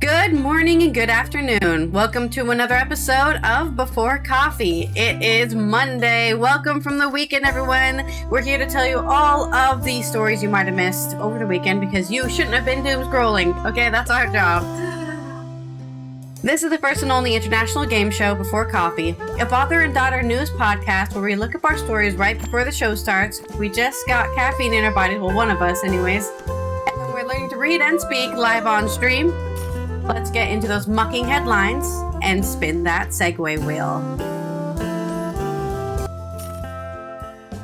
Good morning and good afternoon. Welcome to another episode of Before Coffee. It is Monday. Welcome from the weekend, everyone. We're here to tell you all of the stories you might have missed over the weekend because you shouldn't have been doom scrolling. Okay, that's our job. This is the first and only international game show, Before Coffee, a father and daughter news podcast where we look up our stories right before the show starts. We just got caffeine in our bodies, well, one of us anyways, and then we're learning to read and speak live on stream. Let's get into those mucking headlines and spin that segue wheel.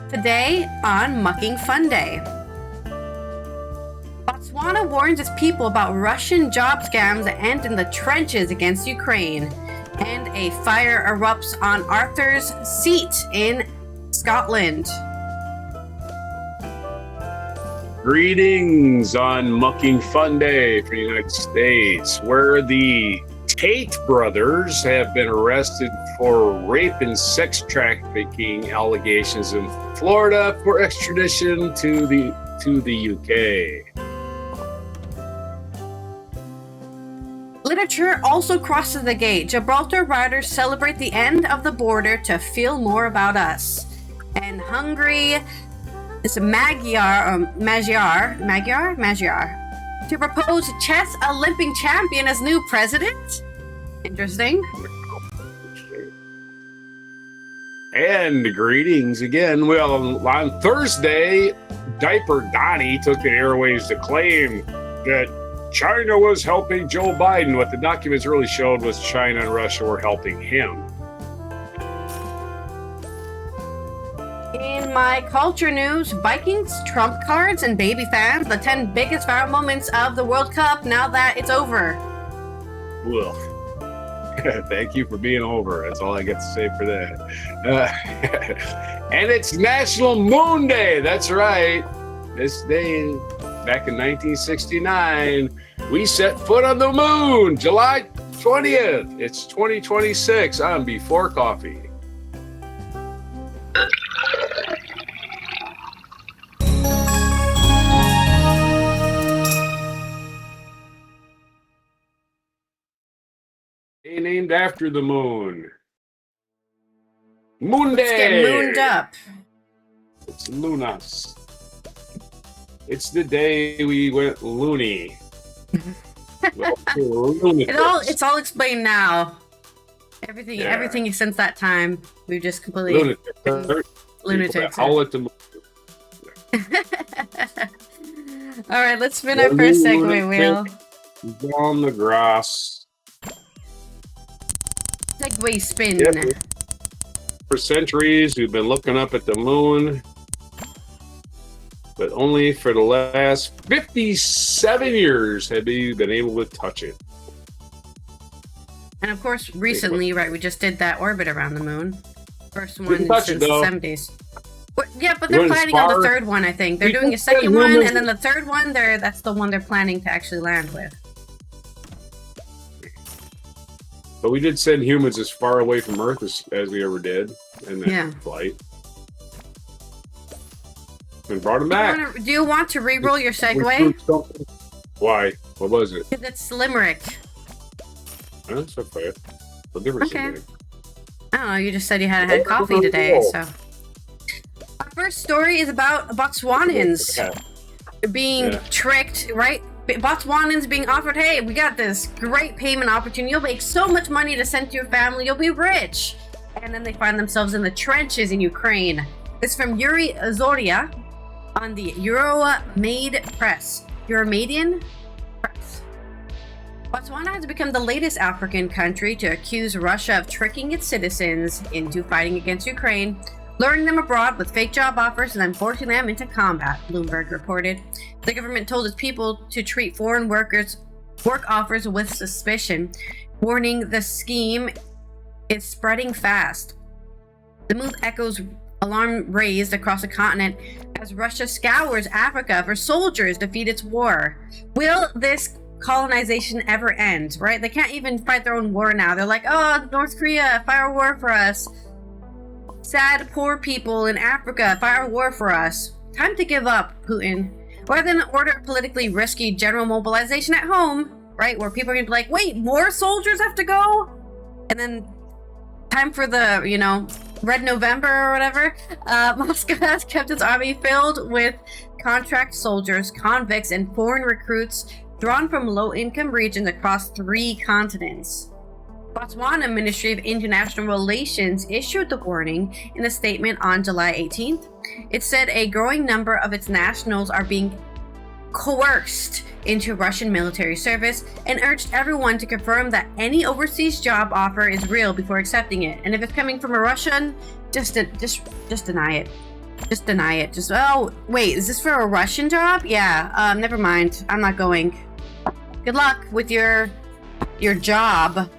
Today on Mucking Fun Day, Botswana warns its people about Russian job scams that end in the trenches against Ukraine, and a fire erupts on Arthur's Seat in Scotland. Greetings on Mucking Fun Day for the United States, where the Tate brothers have been arrested for rape and sex trafficking allegations in Florida for extradition to the UK. Literature also crosses the gate. Gibraltar writers celebrate the end of the border to feel more about us. And Hungary, it's Magyar to propose chess Olympic champion as new president. Interesting. And greetings again. Well, on Thursday, Diaper Donnie took the airwaves to claim that China was helping Joe Biden. What the documents really showed was China and Russia were helping him. In my culture news, Vikings, trump cards, and baby fans, the 10 biggest viral moments of the World Cup now that it's over. Well, thank you for being over. That's all I get to say for that. And it's National Moon Day. That's right. This day, back in 1969, we set foot on the moon, July 20th. It's 2026 on Before Coffee. Named after the moon. Moon Day. Let's get mooned up. It's Lunas. It's the day we went loony. It's all explained now. Everything since that time, we've just completely lunatics. I'll let them. All right, let's spin our first segue wheel. On the grass. Segway spin. Yep. For centuries, we've been looking up at the moon, but only for the last 57 years have we been able to touch it. And of course, recently, right, we just did that orbit around the moon. First one since the 70s. Yeah, but they're planning on the third one, I think. They're doing a second one, and then the third one, that's the one they're planning to actually land with. But we did send humans as far away from Earth as we ever did in that flight. And brought them back. Do you want to re-roll your segue? Why? What was it? Because it's Limerick. Oh, that's okay. The difference. Okay. I don't know, you just said you hadn't had coffee today, so. Our first story is about Botswanans being tricked, right? Botswanans being offered, hey, we got this great payment opportunity. You'll make so much money to send to your family. You'll be rich. And then they find themselves in the trenches in Ukraine. It's from Yuri Zoria on the Euromadian Press. Botswana has become the latest African country to accuse Russia of tricking its citizens into fighting against Ukraine, luring them abroad with fake job offers and then forcing them into combat, Bloomberg reported. The government told its people to treat foreign work offers with suspicion, warning the scheme is spreading fast. The move echoes alarm raised across the continent as Russia scours Africa for soldiers to feed its war. Will this colonization ever end, right? They can't even fight their own war now. They're like, oh, North Korea, fire a war for us. Sad, poor people in Africa, fire a war for us. Time to give up, Putin. Rather than order politically risky general mobilization at home, right? Where people are gonna be like, wait, more soldiers have to go? And then time for the, Red November or whatever. Moscow has kept its army filled with contract soldiers, convicts, and foreign recruits drawn from low-income regions across 3 continents. Botswana Ministry of International Relations issued the warning in a statement on July 18th. It said a growing number of its nationals are being coerced into Russian military service and urged everyone to confirm that any overseas job offer is real before accepting it. And if it's coming from a Russian, just deny it. Just deny it. Oh, wait, is this for a Russian job? Yeah, never mind. I'm not going. Good luck with your job.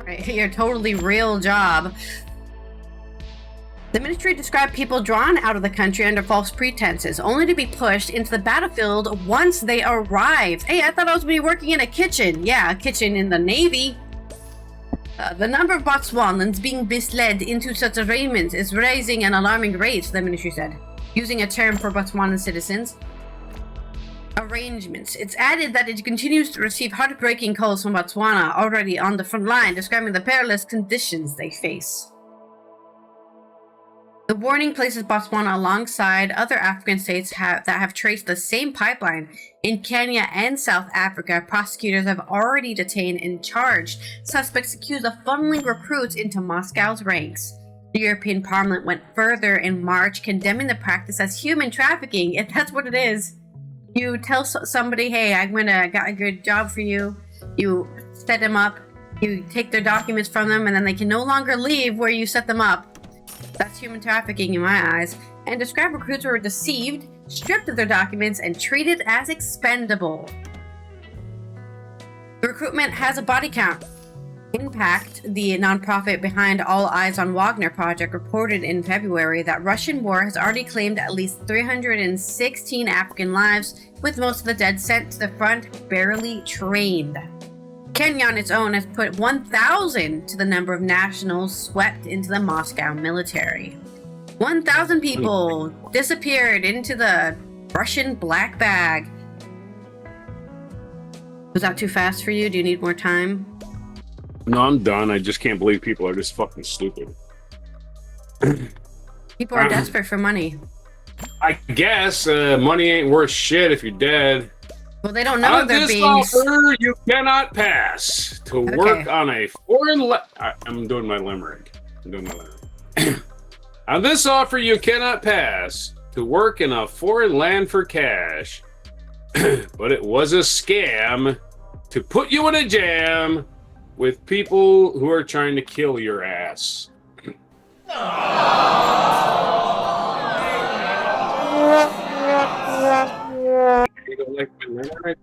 Right, your totally real job. The ministry described people drawn out of the country under false pretenses, only to be pushed into the battlefield once they arrived. Hey, I thought I was going to be working in a kitchen. Yeah, a kitchen in the Navy. The number of Botswanans being misled into such arrangements is rising at an alarming rate, the ministry said, using a term for Botswanan citizens. Arrangements. It's added that it continues to receive heartbreaking calls from Botswana, already on the front line, describing the perilous conditions they face. The warning places Botswana alongside other African states that have traced the same pipeline. In Kenya and South Africa, prosecutors have already detained and charged suspects accused of funneling recruits into Moscow's ranks. The European Parliament went further in March, condemning the practice as human trafficking, if that's what it is. You tell somebody, hey, got a good job for you. You set them up. You take their documents from them, and then they can no longer leave where you set them up. That's human trafficking in my eyes. And describe recruits who were deceived, stripped of their documents, and treated as expendable. The recruitment has a body count. Impact, the nonprofit behind All Eyes on Wagner project, reported in February that Russian war has already claimed at least 316 African lives, with most of the dead sent to the front barely trained. Kenya on its own has put 1,000 to the number of nationals swept into the Moscow military. 1,000 people disappeared into the Russian black bag. Was that too fast for you? Do you need more time? No, I'm done. I just can't believe people are just fucking stupid. People are desperate for money. I guess money ain't worth shit if you're dead. Well, they don't know they're being... On this offer, you cannot pass to work on a foreign... I'm doing my limerick. On this offer, you cannot pass to work in a foreign land for cash. But it was a scam to put you in a jam with people who are trying to kill your ass. You don't like my limerick?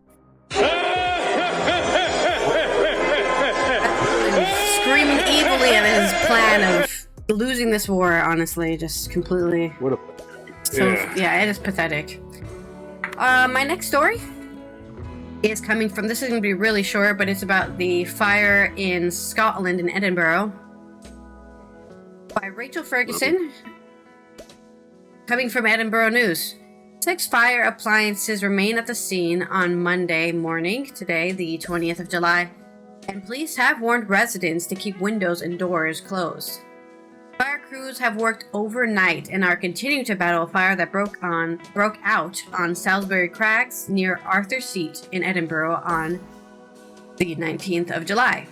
Screaming evilly at his plan of losing this war, honestly, just completely. What a... Yeah, it is pathetic. My next story is coming from, this is going to be really short, but it's about the fire in Scotland in Edinburgh by Rachel Ferguson, coming from Edinburgh News. 6 fire appliances remain at the scene on Monday morning, today, the 20th of July, and police have warned residents to keep windows and doors closed. Fire crews have worked overnight and are continuing to battle a fire that broke out on Salisbury Crags near Arthur's Seat in Edinburgh on the 19th of July.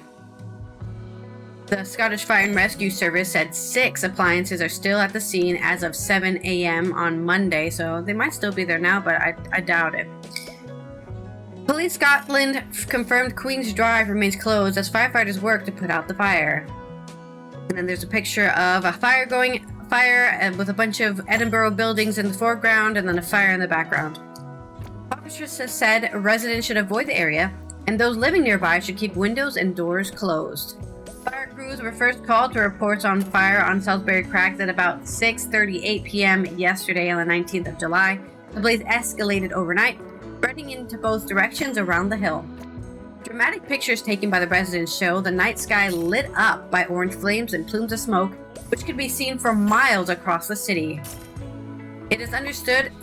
The Scottish Fire and Rescue Service said 6 appliances are still at the scene as of 7 a.m. on Monday, so they might still be there now, but I doubt it. Police Scotland confirmed Queen's Drive remains closed as firefighters work to put out the fire. And then there's a picture of a fire with a bunch of Edinburgh buildings in the foreground and then a fire in the background. Officers said residents should avoid the area and those living nearby should keep windows and doors closed. Fire crews were first called to reports on fire on Salisbury Crags at about 6:38 p.m. yesterday on the 19th of July. The blaze escalated overnight, spreading into both directions around the hill. Dramatic pictures taken by the residents show the night sky lit up by orange flames and plumes of smoke, which could be seen for miles across the city. It is understood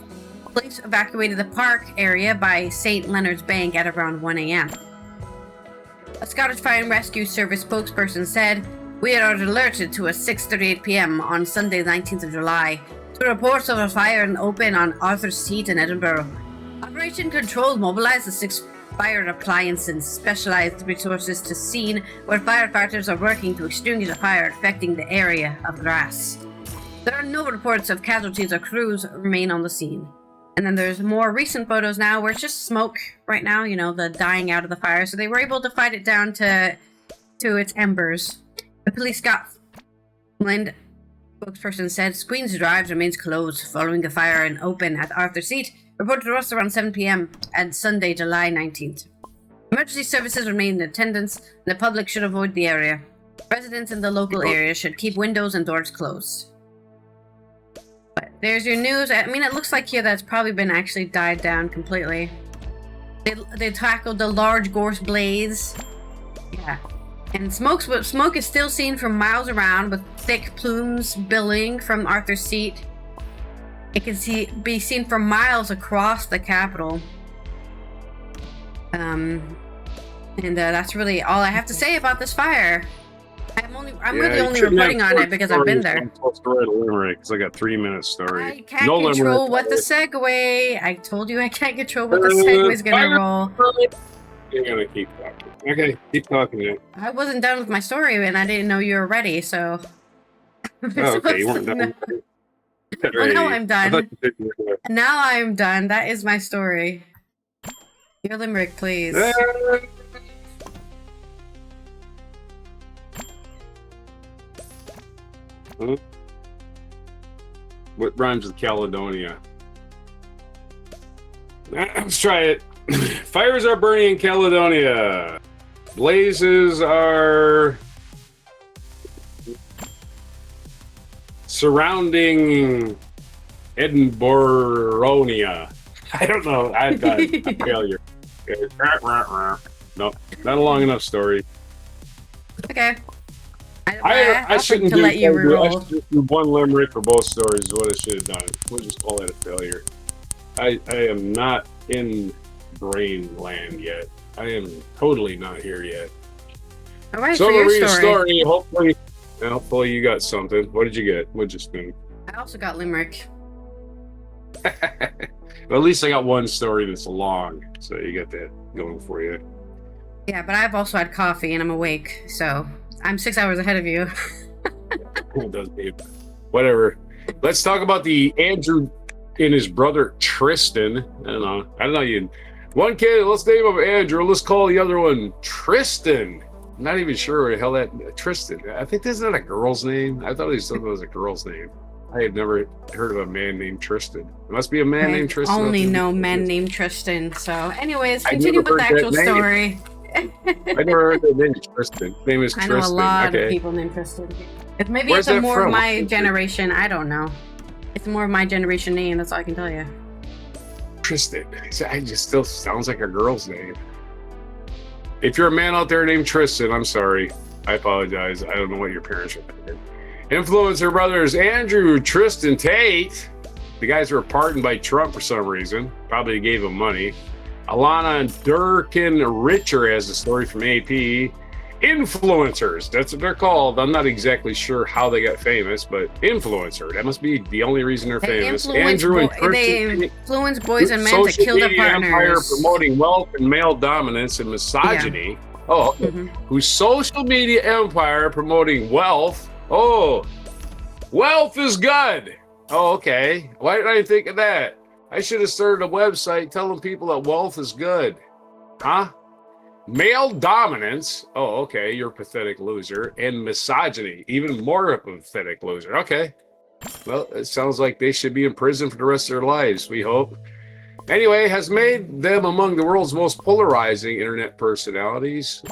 police evacuated the park area by St. Leonard's Bank at around 1 a.m. A Scottish Fire and Rescue Service spokesperson said, "We are alerted to a 6:38 p.m. on Sunday, 19th of July, to reports of a fire in open on Arthur's Seat in Edinburgh. Operation Control mobilised the 6 fire appliance and specialised resources to scene where firefighters are working to extinguish a fire affecting the area of grass. There are no reports of casualties or crews remain on the scene." And then there's more recent photos now where it's just smoke right now, you know, the dying out of the fire. So they were able to fight it down to its embers. The police Scotland spokesperson said Squeens Drive remains closed following a fire in open at Arthur's Seat, reported to us around 7 p.m. on Sunday, July 19th. Emergency services remain in attendance, and the public should avoid the area. Residents in the local area should keep windows and doors closed. But there's your news. I mean, it looks like here that's probably been actually died down completely. They tackled the large gorse blaze. Yeah. And smoke is still seen from miles around with thick plumes billowing from Arthur's Seat. It can be seen from miles across the capital. And that's really all I have to say about this fire. I'm really only reporting on it because I've been there. I'm supposed to write a limerick because I got 3-minute story. I can't control what the segue. I told you I can't control what the segue is gonna roll. You're gonna keep talking. Okay, keep talking. Then. I wasn't done with my story and I didn't know you were ready, so. Okay, you weren't done. Well, now I'm done. Now I'm done. That is my story. Your limerick, please. What rhymes with Caledonia? Let's try it. Fires are burning in Caledonia. Blazes are surrounding Edinburghonia. I don't know. I've got a failure. No, not a long enough story. Okay. I shouldn't to let you reroll. I should do one limerick for both stories is what I should have done. We'll just call that a failure. I am not in brain land yet. I am totally not here yet. All right, so for your read a story. Hopefully you got something. What did you get? What'd you spin? I also got limerick. Well, at least I got one story that's long, so you got that going for you. Yeah, but I've also had coffee and I'm awake, so I'm 6 hours ahead of you. It does be. Whatever. Let's talk about the Andrew and his brother Tristan. I don't know. You one kid. Let's name him Andrew. Let's call the other one Tristan. I'm not even sure where the hell that Tristan. I think this is not a girl's name. I thought it was a girl's name. I had never heard of a man named Tristan. It must be a man named Tristan. Only know men named Tristan. So, anyways, continue with the actual story. I never heard the name Tristan. His name is Tristan. I know a lot of people named Tristan. Maybe it's more of my generation. I don't know. It's more of my generation name. That's all I can tell you. Tristan. It just still sounds like a girl's name. If you're a man out there named Tristan, I'm sorry. I apologize. I don't know what your parents are thinking. Influencer brothers Andrew, Tristan, Tate. The guys were pardoned by Trump for some reason. Probably gave him money. Alana and Durkin Richer has a story from AP. Influencers, that's what they're called. I'm not exactly sure how they got famous, but influencer, that must be the only reason they're famous. Andrew and Tristan, they influence boys and men to kill their partners. Empire promoting wealth and male dominance and misogyny. Yeah. Oh, whose social media empire promoting wealth. Oh, wealth is good. Oh, okay. Why did I think of that? I should have started a website telling people that wealth is good. Huh? Male dominance. Oh, okay. You're a pathetic loser. And misogyny. Even more of a pathetic loser. Okay. Well, it sounds like they should be in prison for the rest of their lives, we hope. Anyway, has made them among the world's most polarizing internet personalities.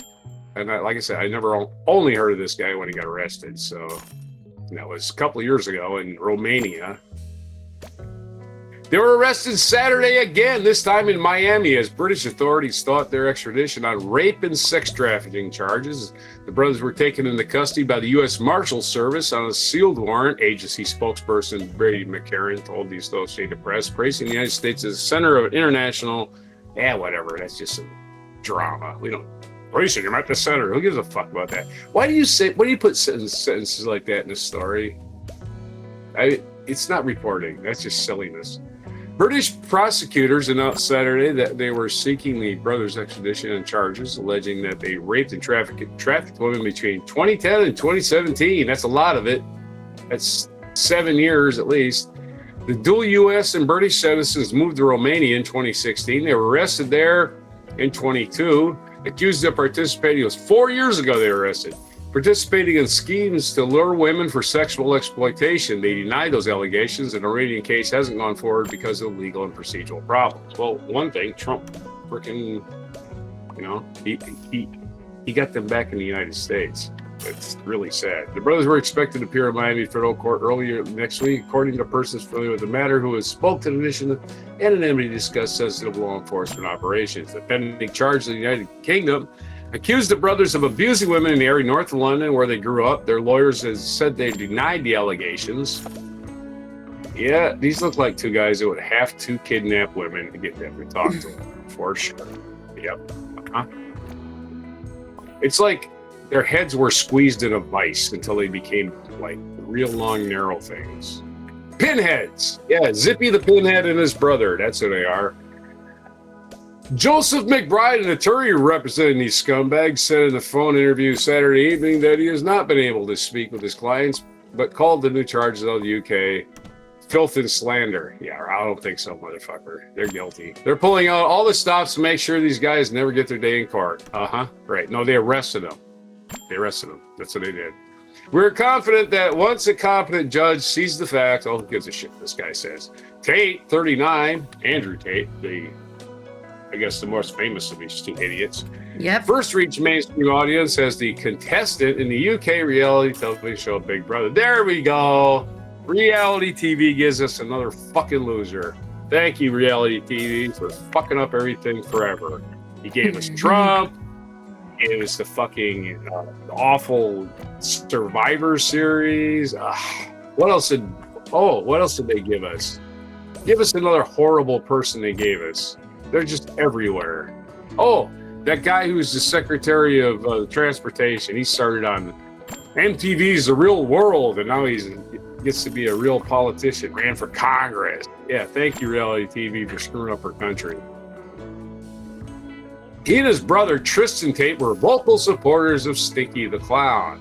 And like I said, I never only heard of this guy when he got arrested. So that was a couple of years ago in Romania. They were arrested Saturday again, this time in Miami, as British authorities sought their extradition on rape and sex trafficking charges. The brothers were taken into custody by the U.S. Marshals Service on a sealed warrant. Agency spokesperson Brady McCarran told the Associated Press, praising the United States as a center of international, whatever, that's just some drama. We don't Police him at the center. Who gives a fuck about that? Why do you put sentences like that in a story? It's not reporting. That's just silliness. British prosecutors announced Saturday that they were seeking the brothers' extradition on charges alleging that they raped and trafficked women between 2010 and 2017. That's a lot of it. That's 7 years at least. The dual U.S. and British citizens moved to Romania in 2016. They were arrested there in 22. Accused of participating, it was 4 years ago they were arrested, participating in schemes to lure women for sexual exploitation. They denied those allegations. The Iranian case hasn't gone forward because of legal and procedural problems. Well, one thing, Trump freaking, he got them back in the United States. It's really sad. The brothers were expected to appear in Miami Federal Court earlier next week, according to persons familiar with the matter who has spoke to the mission of anonymity to discuss sensitive law enforcement operations. The pending charge in the United Kingdom accused the brothers of abusing women in the area north of London where they grew up. Their lawyers have said they denied the allegations. Yeah, these look like two guys that would have to kidnap women to get them to talk to them, for sure. Yep. It's like their heads were squeezed in a vice until they became like real long, narrow things. Pinheads. Yeah, Zippy the Pinhead and his brother. That's who they are. Joseph McBride, an attorney representing these scumbags, said in a phone interview Saturday evening that he has not been able to speak with his clients, but called the new charges of the UK filth and slander. Yeah, I don't think so, motherfucker. They're guilty. They're pulling out all the stops to make sure these guys never get their day in court. Right. No, they arrested them. That's what they did. We're confident that once a competent judge sees the facts, who gives a shit, this guy says. Tate, 39, Andrew Tate, I guess the most famous of these two idiots. Yep. First reached mainstream audience as the contestant in the UK reality television show Big Brother. There we go. Reality TV gives us another fucking loser. Thank you, reality TV, for fucking up everything forever. He gave us Trump. It was the fucking awful Survivor series. What else did they give us? Give us another horrible person they gave us. They're just everywhere. Oh, that guy who's the Secretary of Transportation, he started on MTV's The Real World, and now he gets to be a real politician, ran for Congress. Yeah, thank you, reality TV, for screwing up our country. He and his brother, Tristan Tate, were vocal supporters of Stinky the Clown.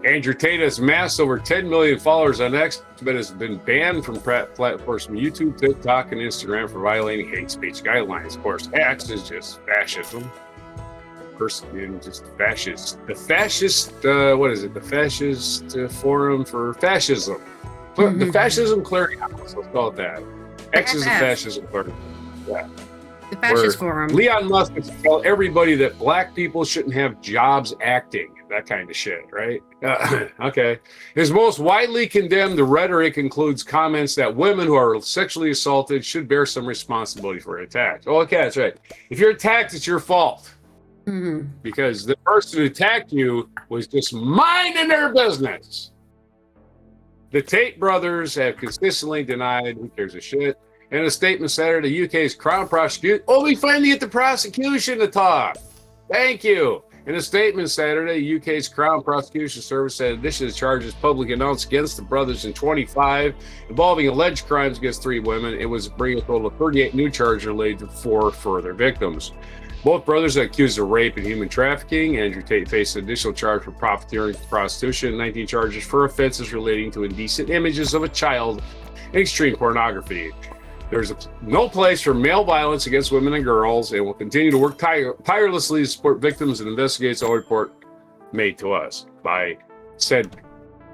Andrew Tate has amassed over 10 million followers on X, but has been banned from platforms from YouTube, TikTok, and Instagram for violating hate speech guidelines. Of course, X is just fascism. Just fascist. The fascist, The fascist forum for fascism. The fascism clearinghouse, let's call it that. X is the fascism clearinghouse. Yeah. The fascist forum. Leon Musk is to tell everybody that black people shouldn't have jobs acting. That kind of shit, right? Okay. His most widely condemned rhetoric includes comments that women who are sexually assaulted should bear some responsibility for an attack. Oh, okay, that's right. If you're attacked, it's your fault. Mm-hmm. Because the person who attacked you was just minding their business. The Tate brothers have consistently denied, who cares a shit. In a statement Saturday, the UK's Crown Prosecution. Oh, we finally get the prosecution to talk. Thank you. In a statement Saturday, UK's Crown Prosecution Service said, in addition to charges publicly announced against the brothers in 25, involving alleged crimes against 3 women, it was bringing a total of 38 new charges related to 4 further victims. Both brothers are accused of rape and human trafficking. Andrew Tate faced an additional charge for profiteering and prostitution, and 19 charges for offenses relating to indecent images of a child and extreme pornography. There's no place for male violence against women and girls, and will continue to work tirelessly to support victims and investigates all report made to us by, said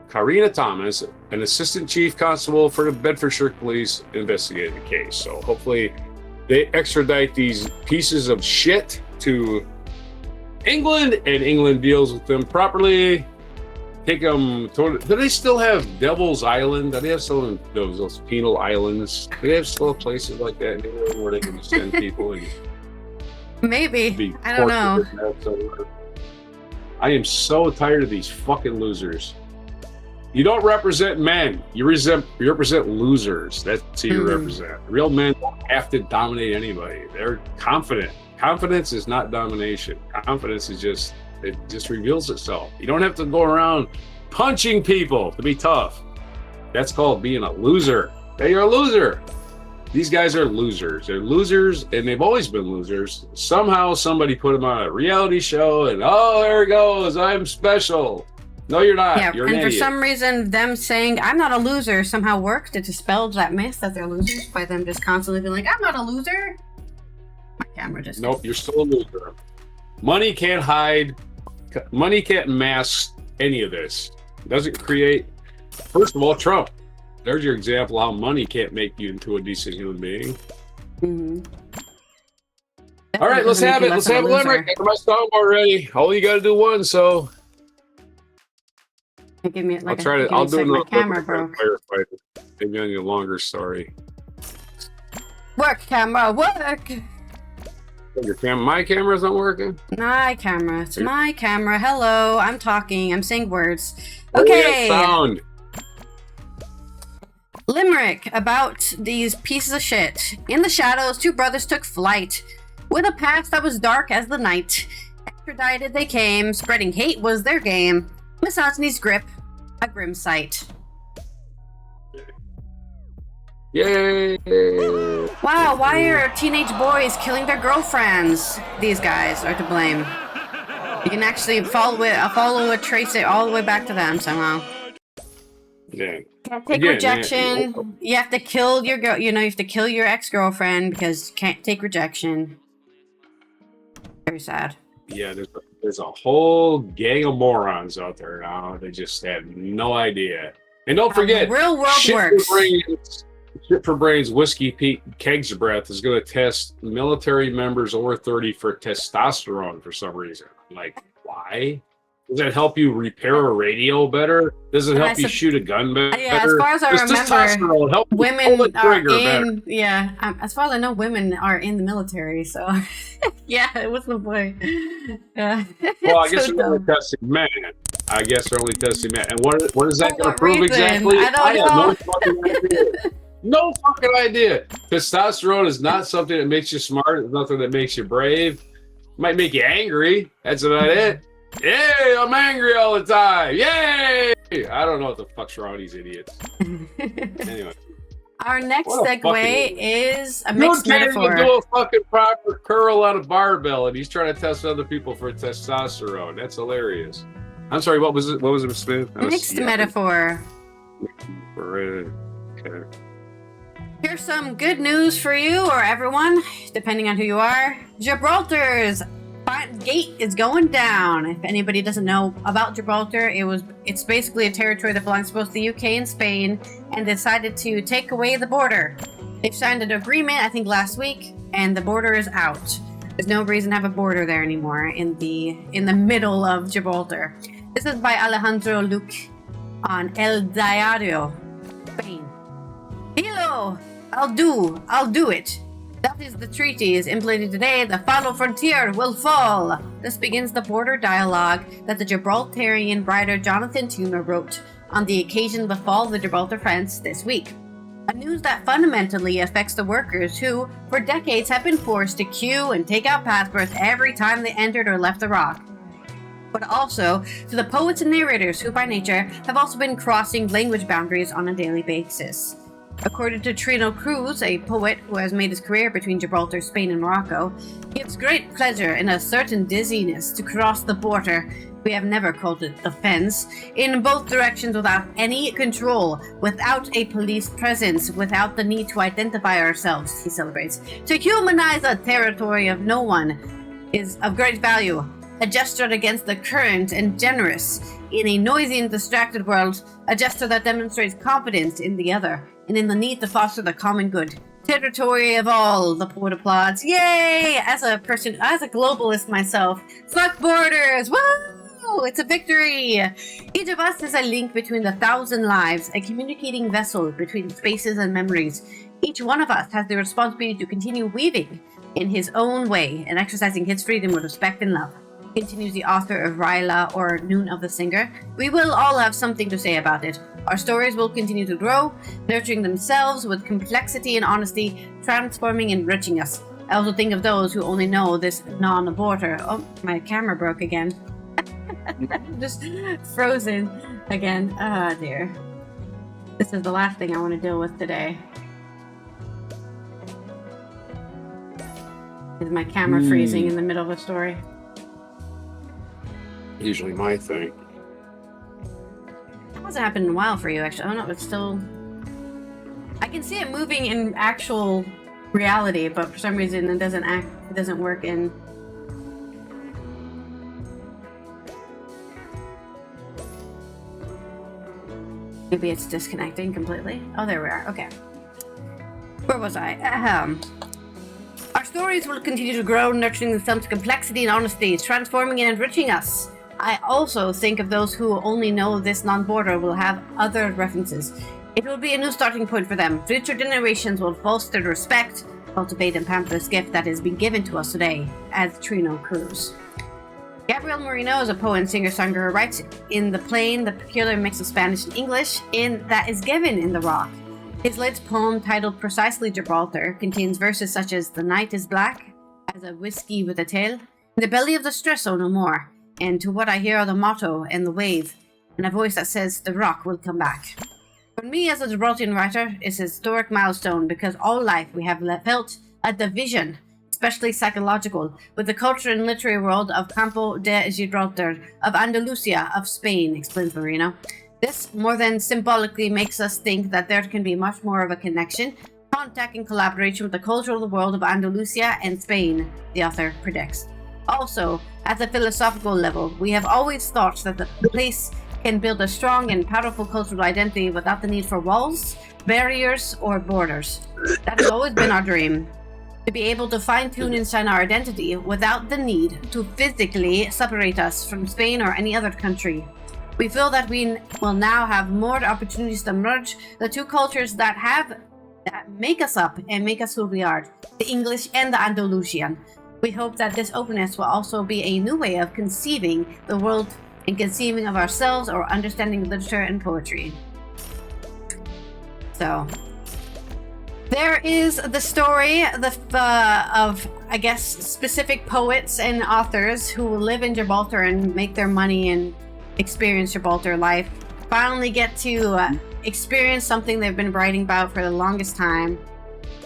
Karina Thomas, an assistant chief constable for the Bedfordshire Police, investigating the case. So hopefully they extradite these pieces of shit to England, and England deals with them properly. Take them. Do they still have Devil's Island? Do they have some of those penal islands? Do they have still places like that where they can send people? And maybe. I don't know. I am so tired of these fucking losers. You don't represent men. You represent losers. That's who you represent. Real men don't have to dominate anybody. They're confident. Confidence is not domination. Confidence is it just reveals itself. You don't have to go around punching people to be tough. That's called being a loser. Hey, you're a loser. These guys are losers. They're losers, and they've always been losers. Somehow somebody put them on a reality show, and there it goes. I'm special. No, you're not. Yeah, you're an and idiot. for some reason, them saying I'm not a loser somehow worked. It dispelled that myth that they're losers by them just constantly being like, I'm not a loser. My camera just... Nope, you're still a loser. Money can't hide. Money can't mask any of this. It doesn't create... First of all, Trump. There's your example how money can't make you into a decent human being. Mm-hmm. All right, let's have it. Let's have a limerick. Get my soundboard ready. All you got to do one, so... Give me I'll try to. I'll do my another camera broke. firefighter. Maybe on your longer story. Work, camera, work. My camera's not working. My camera. It's my camera. Hello, I'm talking. I'm saying words. Oh, Okay. Sound. Limerick about these pieces of shit. In the shadows, two brothers took flight. With a past that was dark as the night. Extradited they came. Spreading hate was their game. Misogyny's grip, a grim sight. Yay! Wow, why are teenage boys killing their girlfriends? These guys are to blame. You can actually trace it all the way back to them somehow. Yeah. Can't take rejection. Yeah. You have to kill your girl. You have to kill your ex-girlfriend because you can't take rejection. Very sad. Yeah, there's a whole gang of morons out there now. They just have no idea. And don't forget, real world works. Shit for Brains Whiskey Pete Keg's Breath is going to test military members over 30 for testosterone for some reason. Like, why? Does that help you repair a radio better? Does it help you shoot a gun better? Yeah, as far as I remember, women are in. Yeah, as far as I know, women are in the military. So, yeah, what's the point? Well, I guess they're only testing men. And what is that going to prove exactly? I don't know. Have no fucking idea. No fucking idea. Testosterone is not something that makes you smart. It's nothing that makes you brave. It might make you angry. That's about it. Yay, I'm angry all the time. Yay! I don't know what the fuck's wrong with these idiots. Anyway. Our next segue is a mixed metaphor. To do a fucking proper curl on a barbell, and he's trying to test other people for testosterone. That's hilarious. I'm sorry, what was it? What was it, Smith? Mixed metaphor. Okay. Here's some good news for you or everyone, depending on who you are. Gibraltar's gate is going down. If anybody doesn't know about Gibraltar, it's basically a territory that belongs to both the UK and Spain, and decided to take away the border. They've signed an agreement, I think last week, and the border is out. There's no reason to have a border there anymore in the middle of Gibraltar. This is by Alejandro Luc on El Diario, Spain. Hello, I'll do it. That is the treaty is implemented today. The final frontier will fall. This begins the border dialogue that the Gibraltarian writer Jonathan Toomer wrote on the occasion of the fall of the Gibraltar fence this week. A news that fundamentally affects the workers who, for decades, have been forced to queue and take out passports every time they entered or left the rock. But also to the poets and narrators who, by nature, have also been crossing language boundaries on a daily basis. According to Trino Cruz, a poet who has made his career between Gibraltar, Spain, and Morocco, he gives great pleasure and a certain dizziness to cross the border. We have never called it the fence, in both directions without any control, without a police presence, without the need to identify ourselves, he celebrates. To humanize a territory of no one is of great value, a gesture against the current and generous. In a noisy and distracted world, a gesture that demonstrates confidence in the other, and in the need to foster the common good. Territory of all, the poet applauds. Yay! As a globalist myself, fuck borders! Woo! It's a victory! Each of us is a link between 1,000 lives, a communicating vessel between spaces and memories. Each one of us has the responsibility to continue weaving in his own way and exercising his freedom with respect and love. continues the author of Ryla or Noon of the Singer. We will all have something to say about it. Our stories will continue to grow, nurturing themselves with complexity and honesty, transforming and enriching us. I also think of those who only know this non-border. Oh, my camera broke again. Just frozen again. Oh dear. This is the last thing I want to deal with today. Is my camera freezing in the middle of a story. Usually my thing. That hasn't happened in a while for you, actually. Oh no, it's still... I can see it moving in actual reality, but for some reason it doesn't work in... Maybe it's disconnecting completely. Oh, there we are. Okay. Where was I? Our stories will continue to grow, nurturing themselves to complexity and honesty, transforming and enriching us. I also think of those who only know this non-border will have other references. It will be a new starting point for them. Future generations will foster the respect, cultivate and pamper this gift that has been given to us today as Trino Cruz. Gabriel Moreno is a poet and singer-songwriter who writes in the plain, the peculiar mix of Spanish and English that is given in the rock. His latest poem, titled precisely Gibraltar, contains verses such as "The night is black as a whiskey with a tail, in the belly of the stress, oh no more, and to what I hear are the motto and the wave, and a voice that says the rock will come back." For me as a Gibraltarian writer, it's a historic milestone because all life we have felt a division, especially psychological, with the culture and literary world of Campo de Gibraltar, of Andalusia, of Spain, explains Moreno. This, more than symbolically, makes us think that there can be much more of a connection, contact, and collaboration with the culture of the world of Andalusia and Spain, the author predicts. Also, at the philosophical level, we have always thought that the place can build a strong and powerful cultural identity without the need for walls, barriers, or borders. That has always been our dream. To be able to fine-tune and shine our identity without the need to physically separate us from Spain or any other country. We feel that we will now have more opportunities to merge the two cultures that make us up and make us who we are, the English and the Andalusian. We hope that this openness will also be a new way of conceiving the world and conceiving of ourselves or understanding literature and poetry. So, there is the story of, I guess, specific poets and authors who live in Gibraltar and make their money and experience Gibraltar life. Finally get to experience something they've been writing about for the longest time.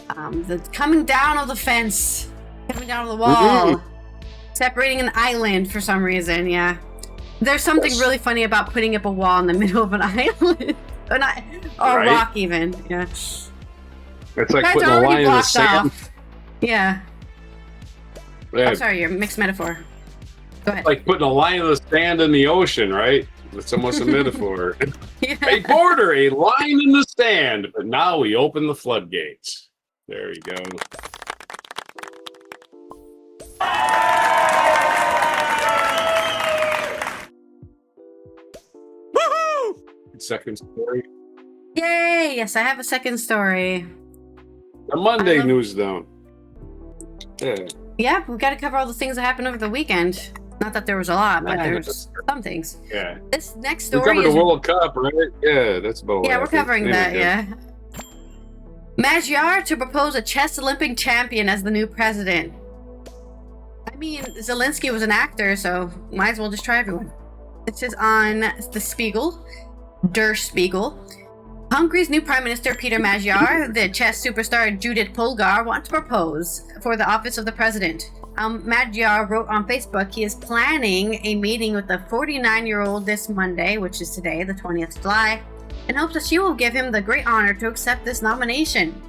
The coming down of the fence, coming down of the wall, separating an island for some reason, yeah. There's something really funny about putting up a wall in the middle of an island. or a rock even, yeah. It's like putting a line in the sand. Off. Yeah. I'm sorry, your mixed metaphor. Go ahead. Like putting a line of the sand in the ocean, right? It's almost a metaphor. Yeah. A border, a line in the sand, but now we open the floodgates. There you go. Woohoo! Second story. Yay! Yes, I have a second story. The Monday news, though. Yeah. Yeah, we've got to cover all the things that happened over the weekend. Not that there was a lot, but there's some things. Yeah. This next story we covered the World Cup, right? Yeah, that's about. Yeah, we're covering that. Yeah. Magyar to propose a chess Olympic champion as the new president. I mean, Zelensky was an actor, so might as well just try everyone. This is on the Spiegel, Der Spiegel. Hungary's new Prime Minister Peter Magyar, the chess superstar Judith Polgar, want to propose for the office of the president. Magyar wrote on Facebook he is planning a meeting with the 49-year-old this Monday, which is today, the 20th of July, and hopes that she will give him the great honor to accept this nomination.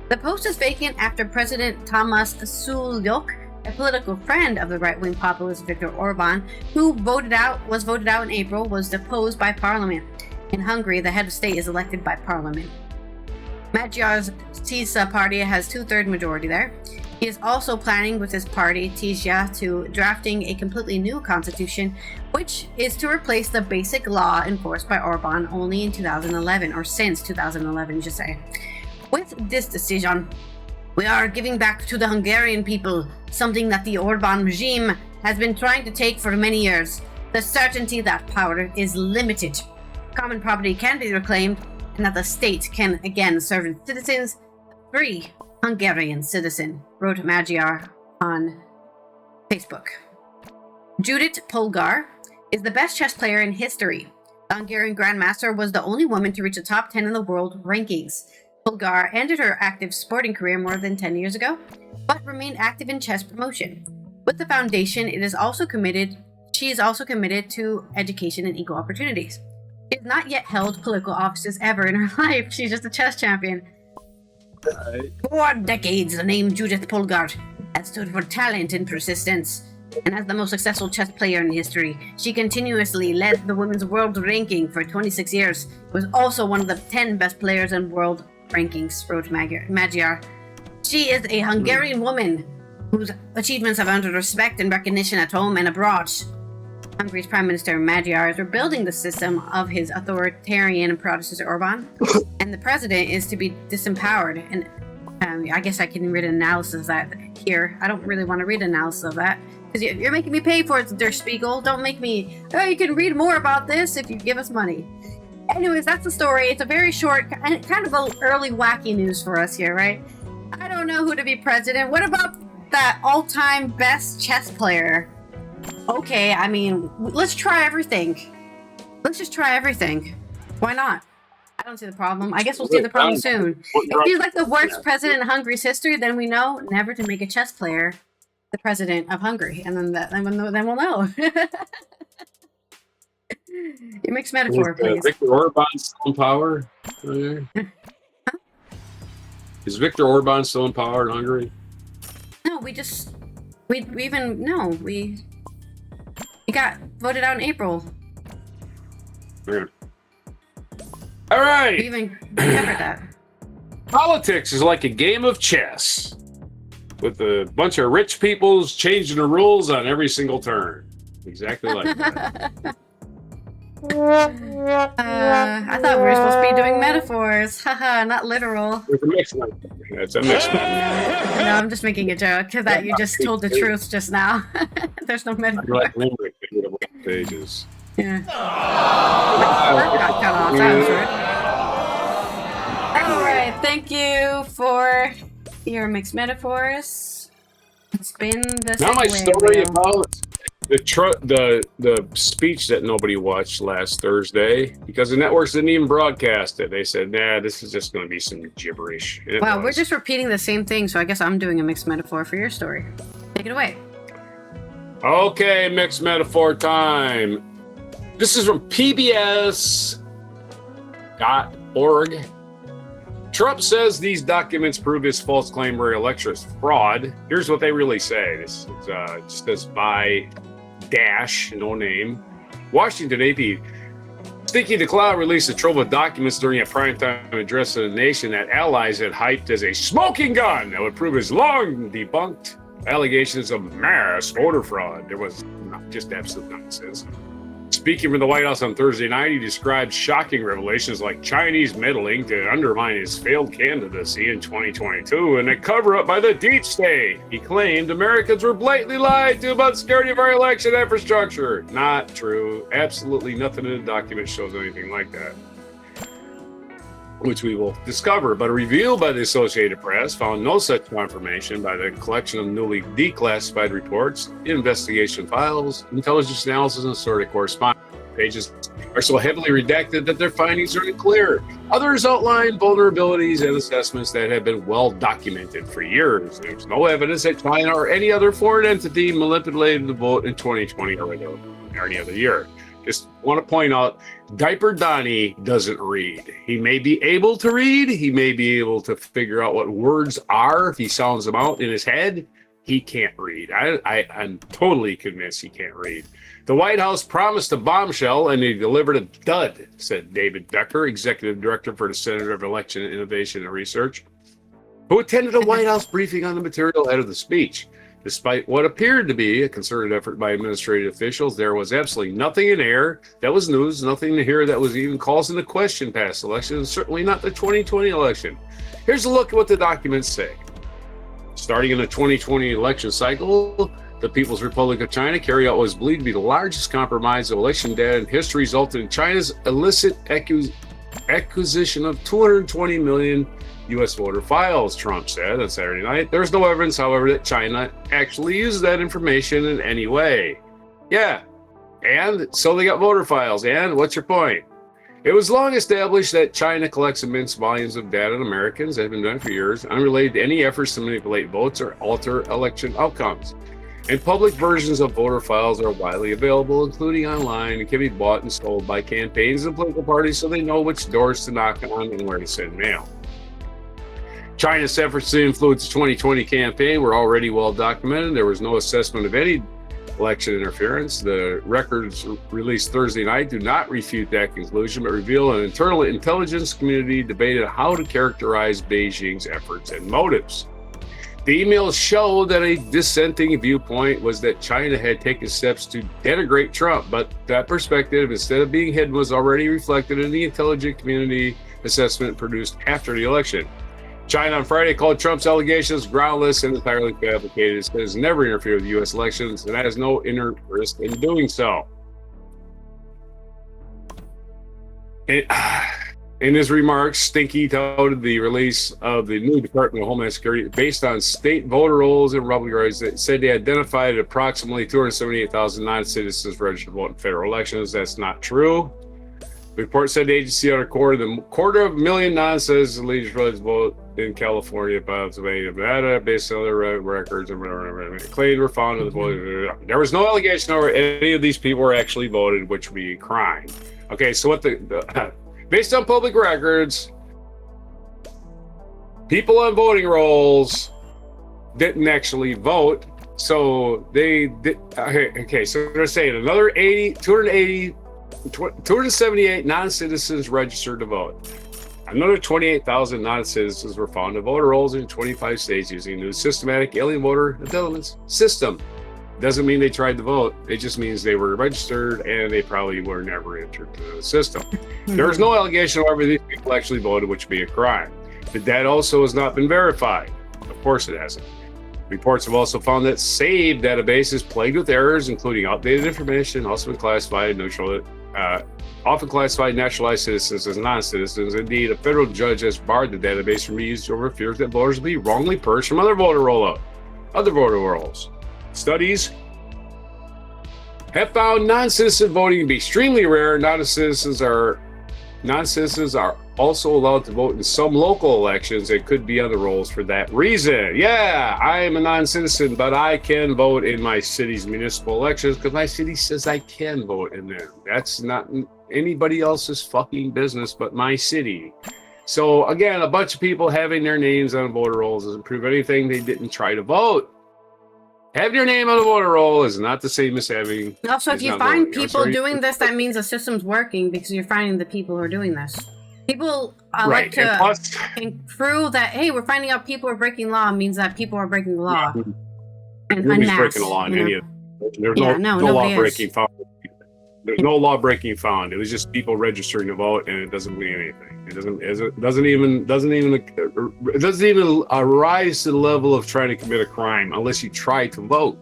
The post is vacant after President Tamas Sulyok, a political friend of the right-wing populist Viktor Orban, who was voted out in April, was deposed by parliament. In Hungary, the head of state is elected by parliament. Magyar's TISA party has 2/3 majority there. He is also planning with his party, TISA, to drafting a completely new constitution, which is to replace the basic law enforced by Orban only in 2011, or since 2011, you should say. With this decision, we are giving back to the Hungarian people something that the Orban regime has been trying to take for many years. The certainty that power is limited, common property can be reclaimed, and that the state can again serve its citizens. Free Hungarian citizen, wrote Magyar on Facebook. Judith Polgar is the best chess player in history. The Hungarian Grandmaster was the only woman to reach the top 10 in the world rankings. Polgar ended her active sporting career more than 10 years ago, but remained active in chess promotion. With the foundation, she is also committed to education and equal opportunities. She has not yet held political offices ever in her life. She's just a chess champion. For decades, the name Judith Polgar has stood for talent and persistence. And as the most successful chess player in history, she continuously led the women's world ranking for 26 years. Was also one of the 10 best players in world rankings, wrote Magyar. She is a Hungarian woman whose achievements have earned respect and recognition at home and abroad. Hungary's Prime Minister Magyar is rebuilding the system of his authoritarian predecessor Orban, and the president is to be disempowered. And I guess I can read an analysis of that here. I don't really want to read an analysis of that, because you're making me pay for it, Der Spiegel. Don't make me, you can read more about this if you give us money. Anyways, that's the story. It's a very short, kind of a early wacky news for us here, right? I don't know who to be president. What about that all-time best chess player? Okay, I mean, let's try everything. Let's just try everything. Why not? I don't see the problem. I guess we'll see the problem soon. If he's like the worst president in Hungary's history, then we know never to make a chess player the president of Hungary, and then we'll know. You mix metaphor, please. Viktor Orban still in power? Is Viktor Orban still in power in Hungary? No, he got voted out in April. Okay. All right. We even covered that. Politics is like a game of chess, with a bunch of rich people changing the rules on every single turn. Exactly like that. I thought we were supposed to be doing metaphors. Haha, not literal. It's a mixed metaphor. It's a mixed metaphor. No, I'm just making a joke because that you just told the truth just now. There's no metaphor. Like limerick pages. Yeah. That got cut off. That was rude. All right. Thank you for your mixed metaphors. Spin the now my story wheel. about the speech that nobody watched last Thursday because the networks didn't even broadcast it. They said, "Nah, this is just going to be some gibberish." Wow, we're just repeating the same thing. So I guess I'm doing a mixed metaphor for your story. Take it away. Okay, mixed metaphor time. This is from PBS.org. Trump says these documents prove his false claim were election fraud. Here's what they really say. This is just this by dash, no name. Washington AP. Sticky the Cloud released a trove of documents during a primetime address to the nation that allies had hyped as a smoking gun that would prove his long debunked allegations of mass voter fraud. There was just absolute nonsense. Speaking from the White House on Thursday night, he described shocking revelations like Chinese meddling to undermine his failed candidacy in 2022 and a cover-up by the deep state. He claimed Americans were blatantly lied to about the security of our election infrastructure. Not true. Absolutely nothing in the document shows anything like that, which we will discover. But a review by the Associated Press found no such confirmation by the collection of newly declassified reports, investigation files, intelligence analysis, and assorted correspondence. Pages are so heavily redacted that their findings are unclear. Others outline vulnerabilities and assessments that have been well documented for years. There's no evidence that China or any other foreign entity manipulated the vote in 2020 or any other year. Just want to point out, Diaper Donnie doesn't read. He may be able to read. He may be able to figure out what words are if he sounds them out in his head. He can't read. I'm totally convinced he can't read. The White House promised a bombshell and they delivered a dud, said David Becker, executive director for the Center of Election Innovation and Research, who attended a White House briefing on the material ahead of the speech. Despite what appeared to be a concerted effort by administrative officials, there was absolutely nothing in air that was news, nothing to hear that was even calls into question past elections, certainly not the 2020 election. Here's a look at what the documents say. Starting in the 2020 election cycle, the People's Republic of China carried out what was believed to be the largest compromise of election data in history, resulted in China's illicit acquisition of 220 million U.S. voter files, Trump said on Saturday night. There's no evidence, however, that China actually used that information in any way. Yeah, and so they got voter files. And what's your point? It was long established that China collects immense volumes of data on Americans, has been done for years, unrelated to any efforts to manipulate votes or alter election outcomes. And public versions of voter files are widely available, including online, and can be bought and sold by campaigns and political parties so they know which doors to knock on and where to send mail. China's efforts to influence the 2020 campaign were already well documented. There was no assessment of any election interference. The records released Thursday night do not refute that conclusion, but reveal an internal intelligence community debated how to characterize Beijing's efforts and motives. The emails show that a dissenting viewpoint was that China had taken steps to denigrate Trump, but that perspective, instead of being hidden, was already reflected in the intelligence community assessment produced after the election. China on Friday called Trump's allegations groundless and entirely fabricated. It has never interfered with U.S. elections and has no interest in doing so. In his remarks, Stinky touted the release of the new Department of Homeland Security based on state voter rolls and Republican rights that said they identified approximately 278,000 non-citizens registered to vote in federal elections. That's not true. The report said the agency on a quarter of a million non-citizens eligible to vote in California, Pennsylvania, Nevada, based on their records and whatever claims were found in the vote. There was no allegation over any of these people were actually voted, which would be a crime. Okay, so what based on public records, people on voting rolls didn't actually vote, so they did. Okay, so they're saying another 278 non-citizens registered to vote. Another 28,000 non-citizens were found in voter rolls in 25 states using the new systematic alien voter intelligence system. Doesn't mean they tried to vote. It just means they were registered and they probably were never entered to the system. There is no allegation, however, these people actually voted, which would be a crime. The data also has not been verified. Of course it hasn't. Reports have also found that SAVE database is plagued with errors, including outdated information, also been classified neutral, often classified naturalized citizens as non-citizens. Indeed, a federal judge has barred the database from being used over fears that voters will be wrongly purged from other voter rolls. Studies have found non-citizen voting to be extremely rare. Non-citizens are also allowed to vote in some local elections and could be on the rolls for that reason. Yeah, I am a non-citizen, but I can vote in my city's municipal elections because my city says I can vote in them. That's not anybody else's fucking business but my city. So again, a bunch of people having their names on voter rolls doesn't prove anything. They didn't try to vote. Having your name on the voter roll is not the same as having. Also, if you find people doing this, that means the system's working because you're finding the people who are doing this. People like to prove that, hey, we're finding out people are breaking law means that people are breaking the law. And nobody's breaking the law in any of it. There's no law breaking found. There's no law breaking found. It was just people registering to vote, and it doesn't mean anything. It doesn't even arise to the level of trying to commit a crime unless you try to vote.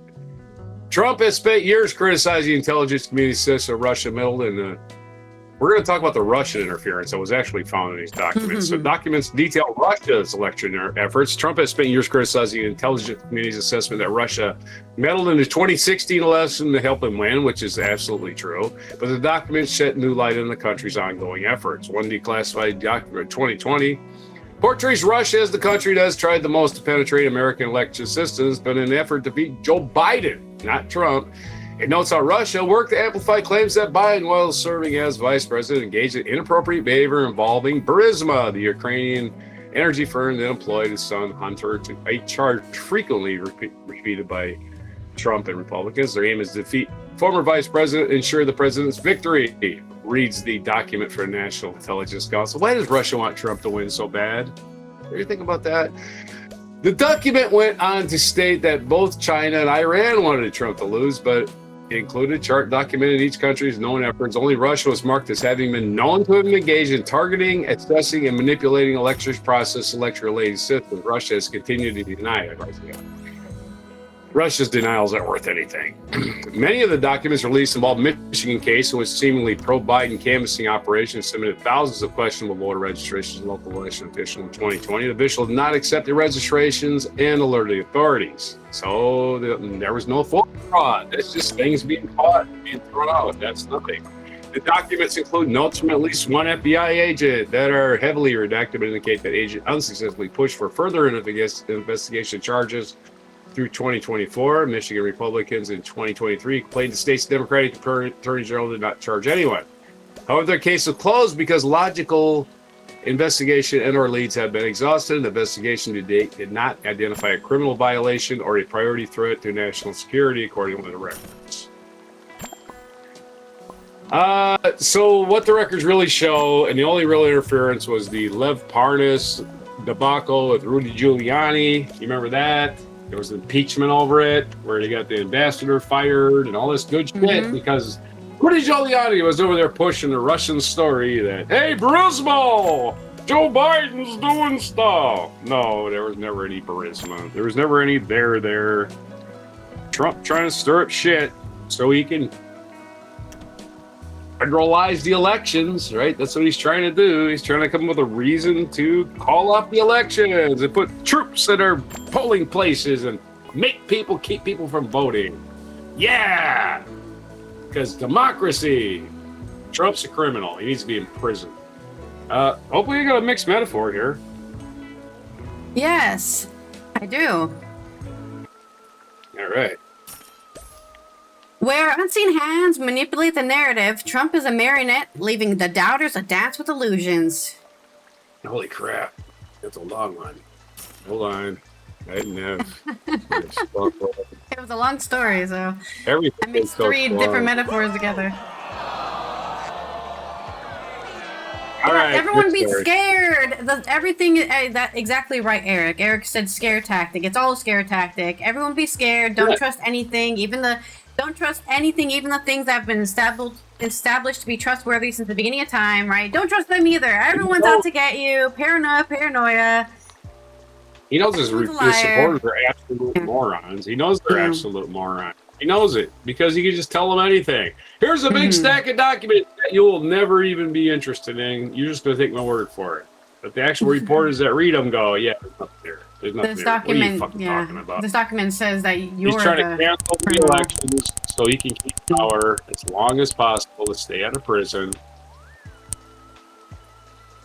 Trump has spent years criticizing the intelligence community, says Russia meddled in we're going to talk about the Russian interference that was actually found in these documents. So documents detail Russia's election efforts. Trump has spent years criticizing the intelligence community's assessment that Russia meddled in the 2016 election to help him win, which is absolutely true. But the documents shed new light on the country's ongoing efforts. One declassified document, 2020, portrays Russia as the country that has tried the most to penetrate American election systems, but in an effort to beat Joe Biden, not Trump. It notes how Russia worked to amplify claims that Biden, while serving as vice president, engaged in inappropriate behavior involving Burisma, the Ukrainian energy firm that employed his son Hunter, to a charge frequently repeated by Trump and Republicans. Their aim is to defeat former vice president and ensure the president's victory, reads the document for the National Intelligence Council. Why does Russia want Trump to win so bad? What do you think about that? The document went on to state that both China and Iran wanted Trump to lose, but it included a chart documenting each country's known efforts. Only Russia was marked as having been known to have engaged in targeting, assessing, and manipulating election process, election-related systems. Russia has continued to deny it. Russia's denials aren't worth anything. Many of the documents released involve Michigan case in which seemingly pro-Biden canvassing operations submitted thousands of questionable voter registrations to local election officials in 2020. The official did not accept the registrations and alerted the authorities. So there was no fraud. It's just things being caught, being thrown out. That's nothing. The documents include notes from at least one FBI agent that are heavily redacted but indicate that agent unsuccessfully pushed for further investigation charges through 2024. Michigan Republicans in 2023 complained the state's Democratic Attorney General did not charge anyone. However, their case was closed because logical investigation and/or leads have been exhausted. The investigation to date did not identify a criminal violation or a priority threat to national security, according to the records. So what the records really show, and the only real interference was the Lev Parnas debacle with Rudy Giuliani. You remember that? There was impeachment over it, where they got the ambassador fired and all this good shit because Rudy Giuliani was over there pushing the Russian story that, hey, Burisma, Joe Biden's doing stuff. No, there was never any Burisma. There was never any there. Trump trying to stir up shit so he can federalize the elections, right? That's what he's trying to do. He's trying to come up with a reason to call off the elections and put troops at our polling places and keep people from voting. Yeah! Because democracy. Trump's a criminal. He needs to be in prison. Hopefully you got a mixed metaphor here. Yes, I do. All right. Where unseen hands manipulate the narrative, Trump is a marionette, leaving the doubters a dance with illusions. Holy crap. That's a long one. Hold on. I didn't have... It was a long story, so Everything I mixed three different metaphors together. All right, everyone be scared. Everything that exactly right, Eric. Eric said scare tactic. It's all a scare tactic. Everyone be scared. Don't trust anything, don't trust anything, even the things that have been established to be trustworthy since the beginning of time, right? Don't trust them either. Everyone's out to get you. Paranoia. He knows his supporters are absolute morons. He knows they're absolute morons. He knows it because he can just tell them anything. Here's a big stack of documents that you will never even be interested in. You're just going to take my word for it. But the actual reporters that read them go, yeah, there's nothing there. There's nothing this there. Document, what are you fucking talking about? This document says that you're He's trying to cancel the elections so he can keep power as long as possible to stay out of prison.